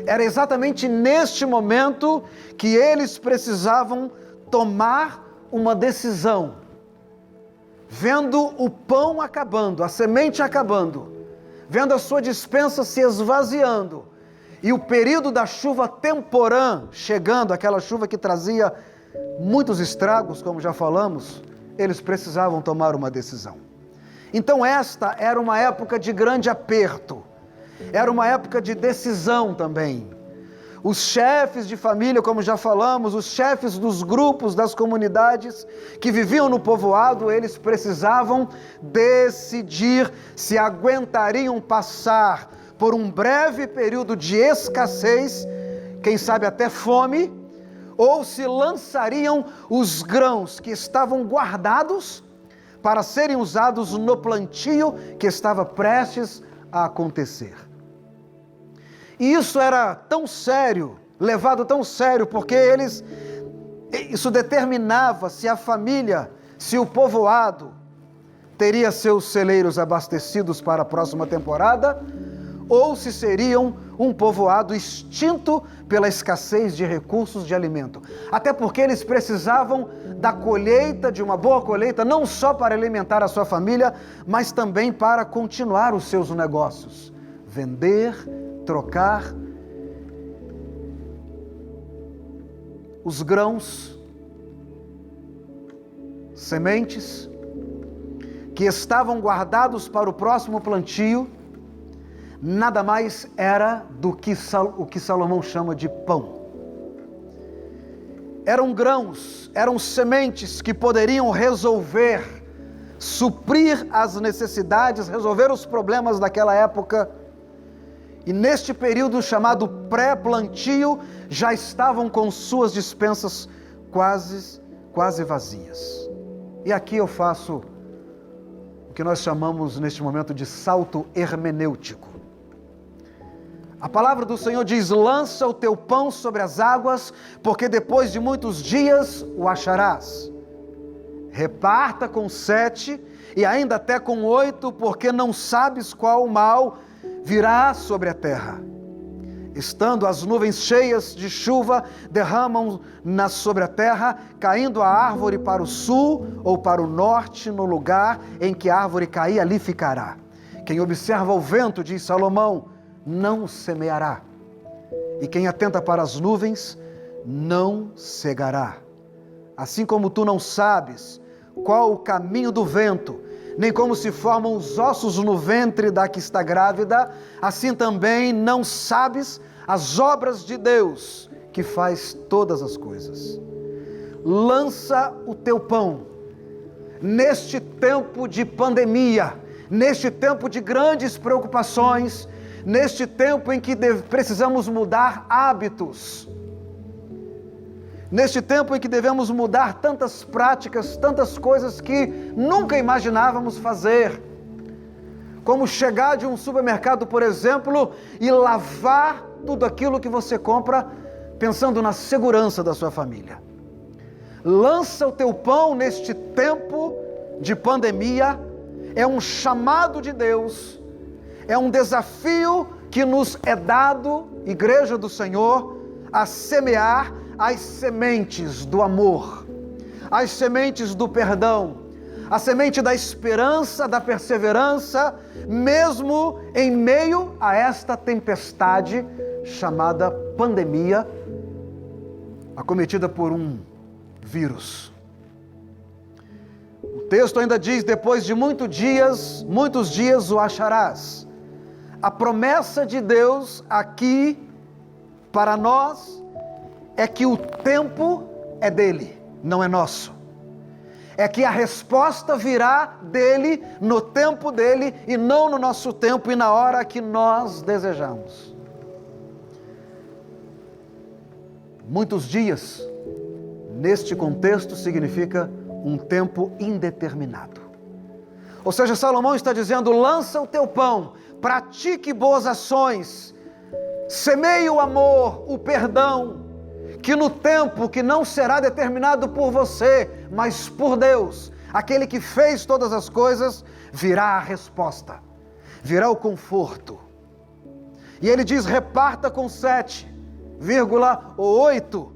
Speaker 4: Era exatamente neste momento que eles precisavam tomar uma decisão. Vendo o pão acabando, a semente acabando, vendo a sua despensa se esvaziando, e o período da chuva temporã chegando, aquela chuva que trazia muitos estragos, como já falamos, eles precisavam tomar uma decisão. Então esta era uma época de grande aperto, era uma época de decisão também. Os chefes de família, como já falamos, os chefes dos grupos, das comunidades que viviam no povoado, eles precisavam decidir se aguentariam passar por um breve período de escassez, quem sabe até fome, ou se lançariam os grãos que estavam guardados para serem usados no plantio que estava prestes a acontecer. E isso era tão sério, levado tão sério, porque isso determinava se a família, se o povoado teria seus celeiros abastecidos para a próxima temporada, ou se seriam um povoado extinto pela escassez de recursos de alimento. Até porque eles precisavam da colheita, de uma boa colheita, não só para alimentar a sua família, mas também para continuar os seus negócios. Vender, trocar. Os grãos, sementes, que estavam guardados para o próximo plantio, nada mais era do que o que Salomão chama de pão. Eram grãos, eram sementes que poderiam suprir as necessidades, resolver os problemas daquela época. E neste período chamado pré-plantio, já estavam com suas despensas quase vazias. E aqui eu faço o que nós chamamos neste momento de salto hermenêutico. A palavra do Senhor diz: lança o teu pão sobre as águas, porque depois de muitos dias o acharás. Reparta com 7 e ainda até com 8, porque não sabes qual mal virá sobre a terra. Estando as nuvens cheias de chuva, derramam sobre a terra, caindo a árvore para o sul ou para o norte, no lugar em que a árvore cair, ali ficará. Quem observa o vento, diz Salomão, não semeará. E quem atenta para as nuvens, não cegará. Assim como tu não sabes qual o caminho do vento, nem como se formam os ossos no ventre da que está grávida, assim também não sabes as obras de Deus, que faz todas as coisas. Lança o teu pão, neste tempo de pandemia, neste tempo de grandes preocupações, neste tempo em que precisamos mudar hábitos, neste tempo em que devemos mudar tantas práticas, tantas coisas que nunca imaginávamos fazer, como chegar de um supermercado, por exemplo, e lavar tudo aquilo que você compra, pensando na segurança da sua família. Lança o teu pão neste tempo de pandemia, é um chamado de Deus, é um desafio que nos é dado, Igreja do Senhor, a semear as sementes do amor, as sementes do perdão, a semente da esperança, da perseverança, mesmo em meio a esta tempestade chamada pandemia, acometida por um vírus. O texto ainda diz: depois de muitos dias o acharás. A promessa de Deus aqui para nós é que o tempo é dele, não é nosso. É que a resposta virá dele, no tempo dele, e não no nosso tempo e na hora que nós desejamos. Muitos dias, neste contexto, significa um tempo indeterminado. Ou seja, Salomão está dizendo: lança o teu pão, pratique boas ações, semeie o amor, o perdão, que no tempo que não será determinado por você, mas por Deus, aquele que fez todas as coisas, virá a resposta, virá o conforto. E ele diz: reparta com 7,8.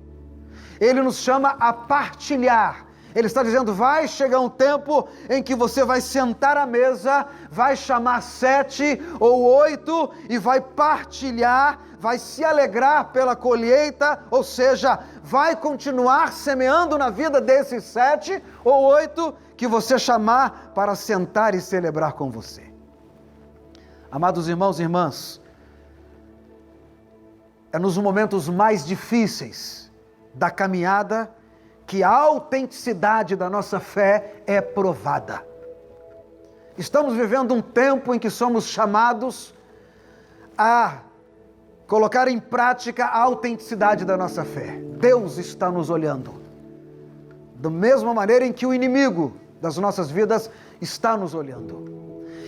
Speaker 4: Ele nos chama a partilhar. Ele está dizendo: vai chegar um tempo em que você vai sentar à mesa, vai chamar 7 ou 8 e vai partilhar, vai se alegrar pela colheita, ou seja, vai continuar semeando na vida desses 7 ou 8 que você chamar para sentar e celebrar com você. Amados irmãos e irmãs, é nos momentos mais difíceis da caminhada que a autenticidade da nossa fé é provada. Estamos vivendo um tempo em que somos chamados a colocar em prática a autenticidade da nossa fé. Deus está nos olhando, da mesma maneira em que o inimigo das nossas vidas está nos olhando.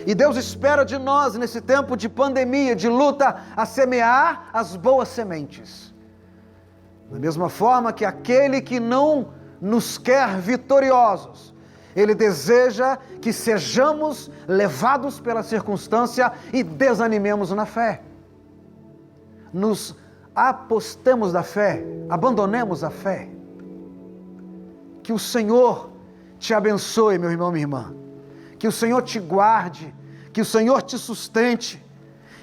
Speaker 4: E Deus espera de nós, nesse tempo de pandemia, de luta, a semear as boas sementes. Da mesma forma que aquele que não nos quer vitoriosos, ele deseja que sejamos levados pela circunstância e desanimemos na fé. Nos apostemos da fé, abandonemos a fé. Que o Senhor te abençoe, meu irmão, minha irmã. Que o Senhor te guarde, que o Senhor te sustente.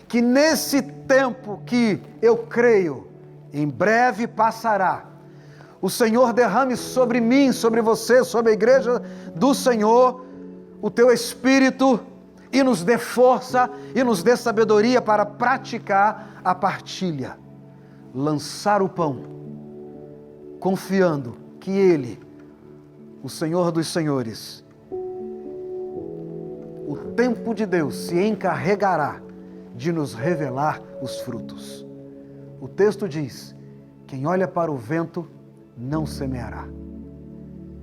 Speaker 4: Que nesse tempo que eu creio, em breve passará, o Senhor derrame sobre mim, sobre você, sobre a igreja do Senhor, o teu Espírito, e nos dê força e nos dê sabedoria para praticar a partilha, lançar o pão, confiando que Ele, o Senhor dos Senhores, o tempo de Deus se encarregará de nos revelar os frutos. O texto diz: quem olha para o vento não semeará,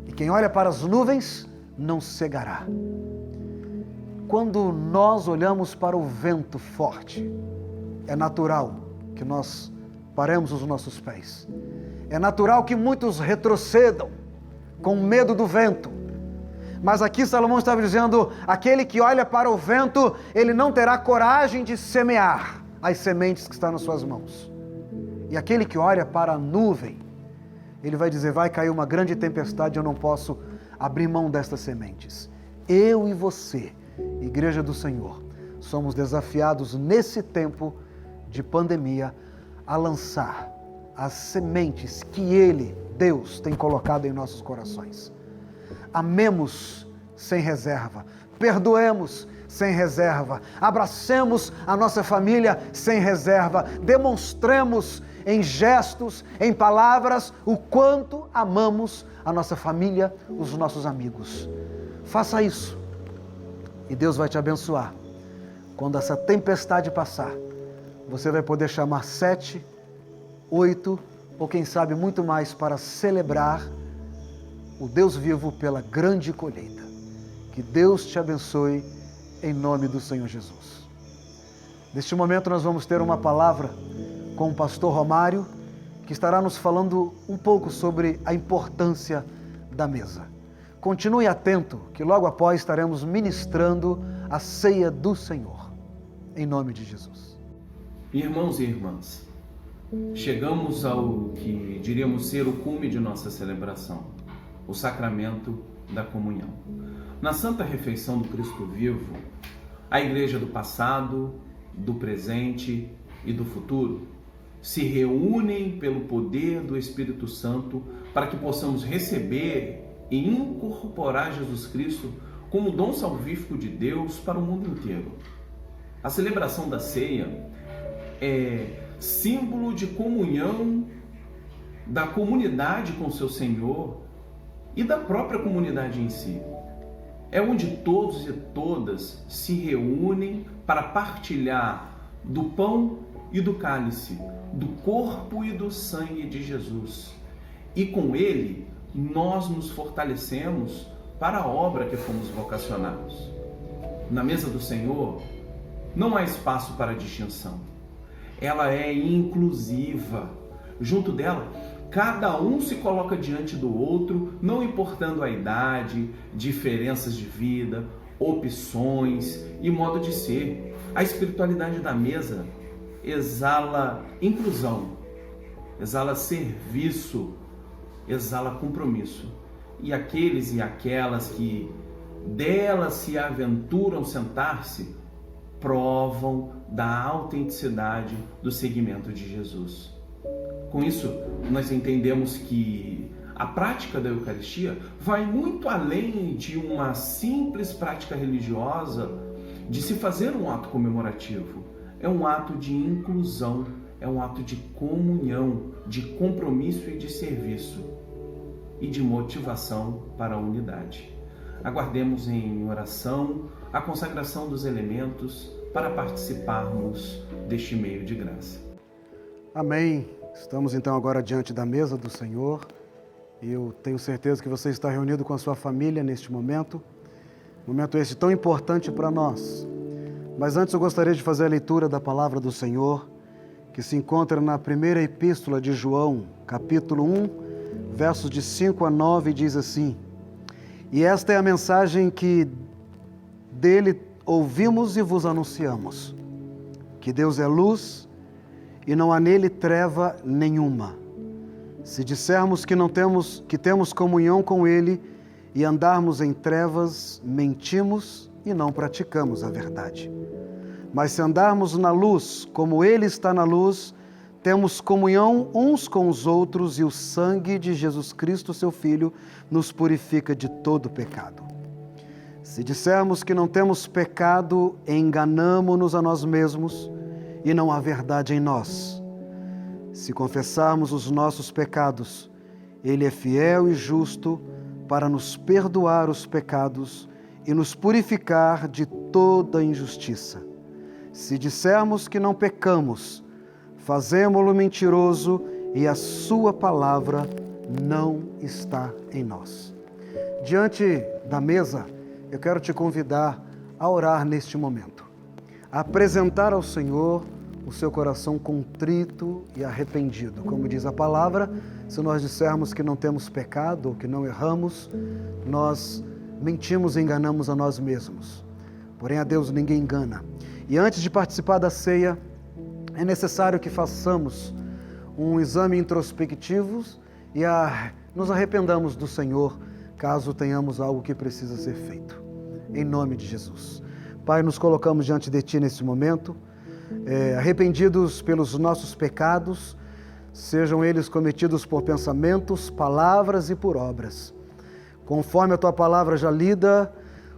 Speaker 4: e quem olha para as nuvens não cegará. Quando nós olhamos para o vento forte, é natural que nós paremos os nossos pés. É natural que muitos retrocedam com medo do vento. Mas aqui Salomão estava dizendo: aquele que olha para o vento, ele não terá coragem de semear as sementes que estão nas suas mãos. E aquele que olha para a nuvem, ele vai dizer: vai cair uma grande tempestade, eu não posso abrir mão destas sementes. Eu e você, Igreja do Senhor, somos desafiados nesse tempo de pandemia a lançar as sementes que Ele, Deus, tem colocado em nossos corações. Amemos sem reserva, perdoemos sem reserva, abracemos a nossa família sem reserva, demonstremos em gestos, em palavras, o quanto amamos a nossa família, os nossos amigos. Faça isso e Deus vai te abençoar. Quando essa tempestade passar, você vai poder chamar 7, 8 ou quem sabe muito mais para celebrar o Deus vivo pela grande colheita. Que Deus te abençoe em nome do Senhor Jesus. Neste momento nós vamos ter uma palavra com o pastor Romário, que estará nos falando um pouco sobre a importância da mesa. Continue atento, que logo após estaremos ministrando a ceia do Senhor, em nome de Jesus.
Speaker 5: Irmãos e irmãs, chegamos ao que diríamos ser o cume de nossa celebração, o sacramento da comunhão. Na Santa Refeição do Cristo Vivo, a Igreja do passado, do presente e do futuro se reúnem pelo poder do Espírito Santo para que possamos receber e incorporar Jesus Cristo como dom salvífico de Deus para o mundo inteiro. A celebração da ceia é símbolo de comunhão da comunidade com seu Senhor e da própria comunidade em si. É onde todos e todas se reúnem para partilhar do pão e do cálice, do corpo e do sangue de Jesus. E com ele, nós nos fortalecemos para a obra que fomos vocacionados. Na mesa do Senhor, não há espaço para distinção. Ela é inclusiva. Junto dela, cada um se coloca diante do outro, não importando a idade, diferenças de vida, opções e modo de ser. A espiritualidade da mesa exala inclusão, exala serviço, exala compromisso. E aqueles e aquelas que dela se aventuram sentar-se, provam da autenticidade do seguimento de Jesus. Com isso, nós entendemos que a prática da Eucaristia vai muito além de uma simples prática religiosa de se fazer um ato comemorativo. É um ato de inclusão, é um ato de comunhão, de compromisso e de serviço e de motivação para a unidade. Aguardemos em oração a consagração dos elementos para participarmos deste meio de graça.
Speaker 4: Amém. Estamos então agora diante da mesa do Senhor e eu tenho certeza que você está reunido com a sua família neste momento esse tão importante para nós. Mas antes eu gostaria de fazer a leitura da palavra do Senhor, que se encontra na primeira epístola de João, capítulo 1, versos de 5 a 9, diz assim: E esta é a mensagem que dele ouvimos e vos anunciamos, que Deus é luz e não há nele treva nenhuma. Se dissermos que temos comunhão com ele e andarmos em trevas, mentimos e não praticamos a verdade. Mas se andarmos na luz, como ele está na luz, temos comunhão uns com os outros e o sangue de Jesus Cristo, seu Filho, nos purifica de todo pecado. Se dissermos que não temos pecado, enganamo-nos a nós mesmos e não há verdade em nós. Se confessarmos os nossos pecados, ele é fiel e justo para nos perdoar os pecados e nos purificar de toda injustiça. Se dissermos que não pecamos, fazemo-lo mentiroso e a sua palavra não está em nós. Diante da mesa, eu quero te convidar a orar neste momento, a apresentar ao Senhor o seu coração contrito e arrependido. Como diz a palavra, se nós dissermos que não temos pecado ou que não erramos, nós mentimos e enganamos a nós mesmos. Porém, a Deus ninguém engana. E antes de participar da ceia, é necessário que façamos um exame introspectivo e nos arrependamos do Senhor, caso tenhamos algo que precisa ser feito. Em nome de Jesus. Pai, nos colocamos diante de Ti nesse momento, arrependidos pelos nossos pecados, sejam eles cometidos por pensamentos, palavras e por obras. Conforme a Tua palavra já lida,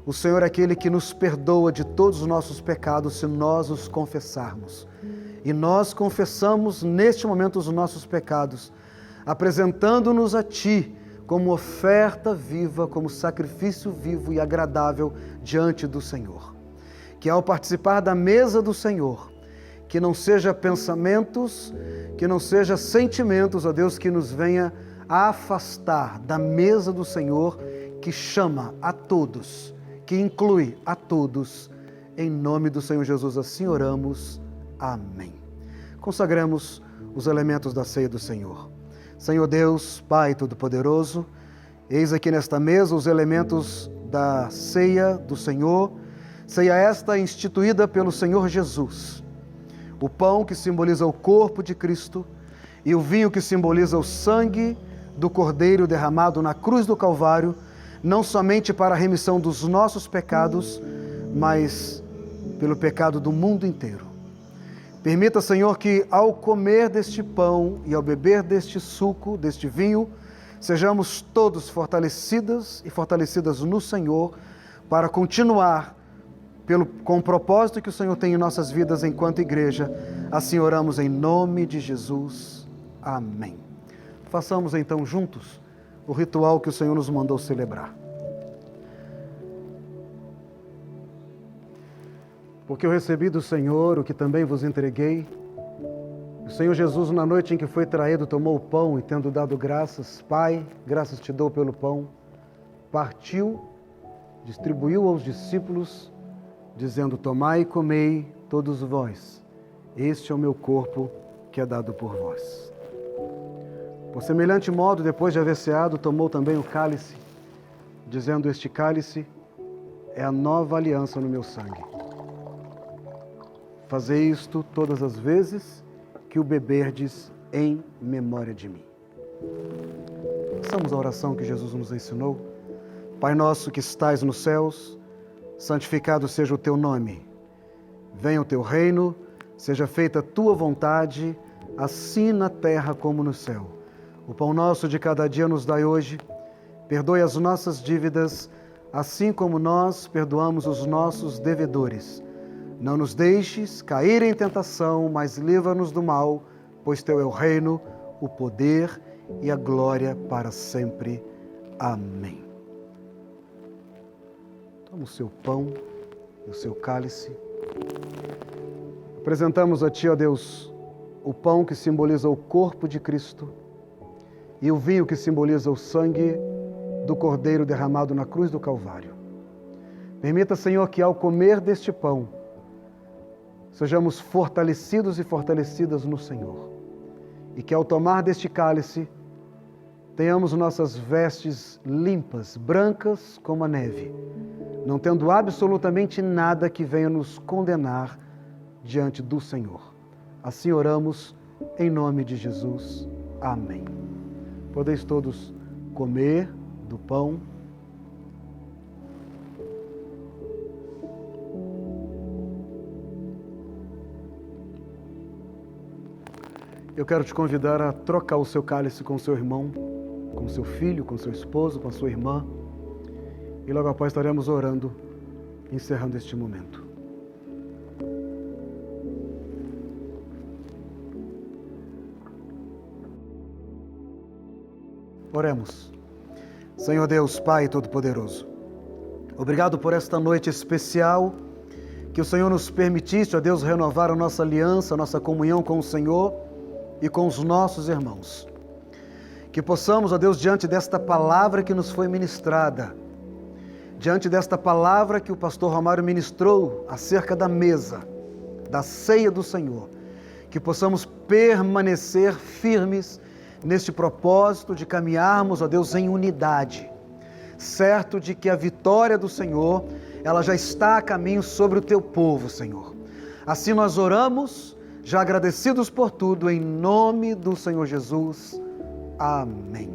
Speaker 4: o Senhor é aquele que nos perdoa de todos os nossos pecados se nós os confessarmos. E nós confessamos neste momento os nossos pecados, apresentando-nos a Ti como oferta viva, como sacrifício vivo e agradável diante do Senhor. Que ao participar da mesa do Senhor, que não seja pensamentos, que não seja sentimentos, ó Deus, que nos venha a afastar da mesa do Senhor, que chama a todos, que inclui a todos. Em nome do Senhor Jesus, assim oramos. Amém. Consagremos os elementos da ceia do Senhor. Senhor Deus, Pai Todo-Poderoso, eis aqui nesta mesa os elementos da ceia do Senhor, ceia esta instituída pelo Senhor Jesus. O pão que simboliza o corpo de Cristo e o vinho que simboliza o sangue do Cordeiro derramado na cruz do Calvário, não somente para a remissão dos nossos pecados, mas pelo pecado do mundo inteiro. Permita, Senhor, que ao comer deste pão e ao beber deste suco, deste vinho, sejamos todos fortalecidas e fortalecidas no Senhor para continuar com o propósito que o Senhor tem em nossas vidas enquanto igreja. Assim oramos em nome de Jesus. Amém. Façamos então juntos o ritual que o Senhor nos mandou celebrar. Porque eu recebi do Senhor o que também vos entreguei. O Senhor Jesus, na noite em que foi traído, tomou o pão e, tendo dado graças, Pai, graças te dou pelo pão, partiu, distribuiu aos discípulos, dizendo: tomai e comei todos vós, este é o meu corpo que é dado por vós. Por semelhante modo, depois de haver ceado, tomou também o cálice, dizendo: este cálice é a nova aliança no meu sangue. Fazei isto todas as vezes que o beberdes em memória de mim. Façamos a oração que Jesus nos ensinou. Pai nosso que estais nos céus, santificado seja o teu nome. Venha o teu reino, seja feita a tua vontade, assim na terra como no céu. O pão nosso de cada dia nos dai hoje. Perdoe as nossas dívidas, assim como nós perdoamos os nossos devedores. Não nos deixes cair em tentação, mas livra-nos do mal, pois teu é o reino, o poder e a glória para sempre. Amém. Toma o seu pão e o seu cálice. Apresentamos a Ti, ó Deus, o pão que simboliza o corpo de Cristo e o vinho que simboliza o sangue do Cordeiro derramado na cruz do Calvário. Permita, Senhor, que ao comer deste pão, sejamos fortalecidos e fortalecidas no Senhor. E que ao tomar deste cálice, tenhamos nossas vestes limpas, brancas como a neve, não tendo absolutamente nada que venha nos condenar diante do Senhor. Assim oramos em nome de Jesus. Amém. Podeis todos comer do pão. Eu quero te convidar a trocar o seu cálice com o seu irmão, com o seu filho, com o seu esposo, com a sua irmã. E logo após estaremos orando, encerrando este momento. Oremos. Senhor Deus, Pai Todo-Poderoso, obrigado por esta noite especial que o Senhor nos permitisse, ó Deus, renovar a nossa aliança, a nossa comunhão com o Senhor e com os nossos irmãos. Que possamos, ó Deus, diante desta palavra que nos foi ministrada, diante desta palavra que o pastor Romário ministrou acerca da mesa, da ceia do Senhor, que possamos permanecer firmes neste propósito de caminharmos, ó Deus, em unidade, certo de que a vitória do Senhor, ela já está a caminho sobre o teu povo, Senhor. Assim nós oramos, já agradecidos por tudo, em nome do Senhor Jesus. Amém.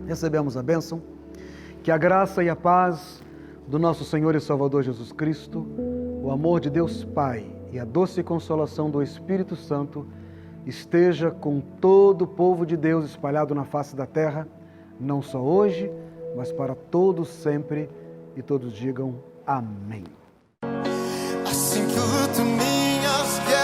Speaker 4: Recebemos a bênção. Que a graça e a paz do nosso Senhor e Salvador Jesus Cristo, o amor de Deus Pai e a doce consolação do Espírito Santo esteja com todo o povo de Deus espalhado na face da terra, não só hoje, mas para todos sempre, e todos digam amém.
Speaker 1: Assim que luto minhas guerras.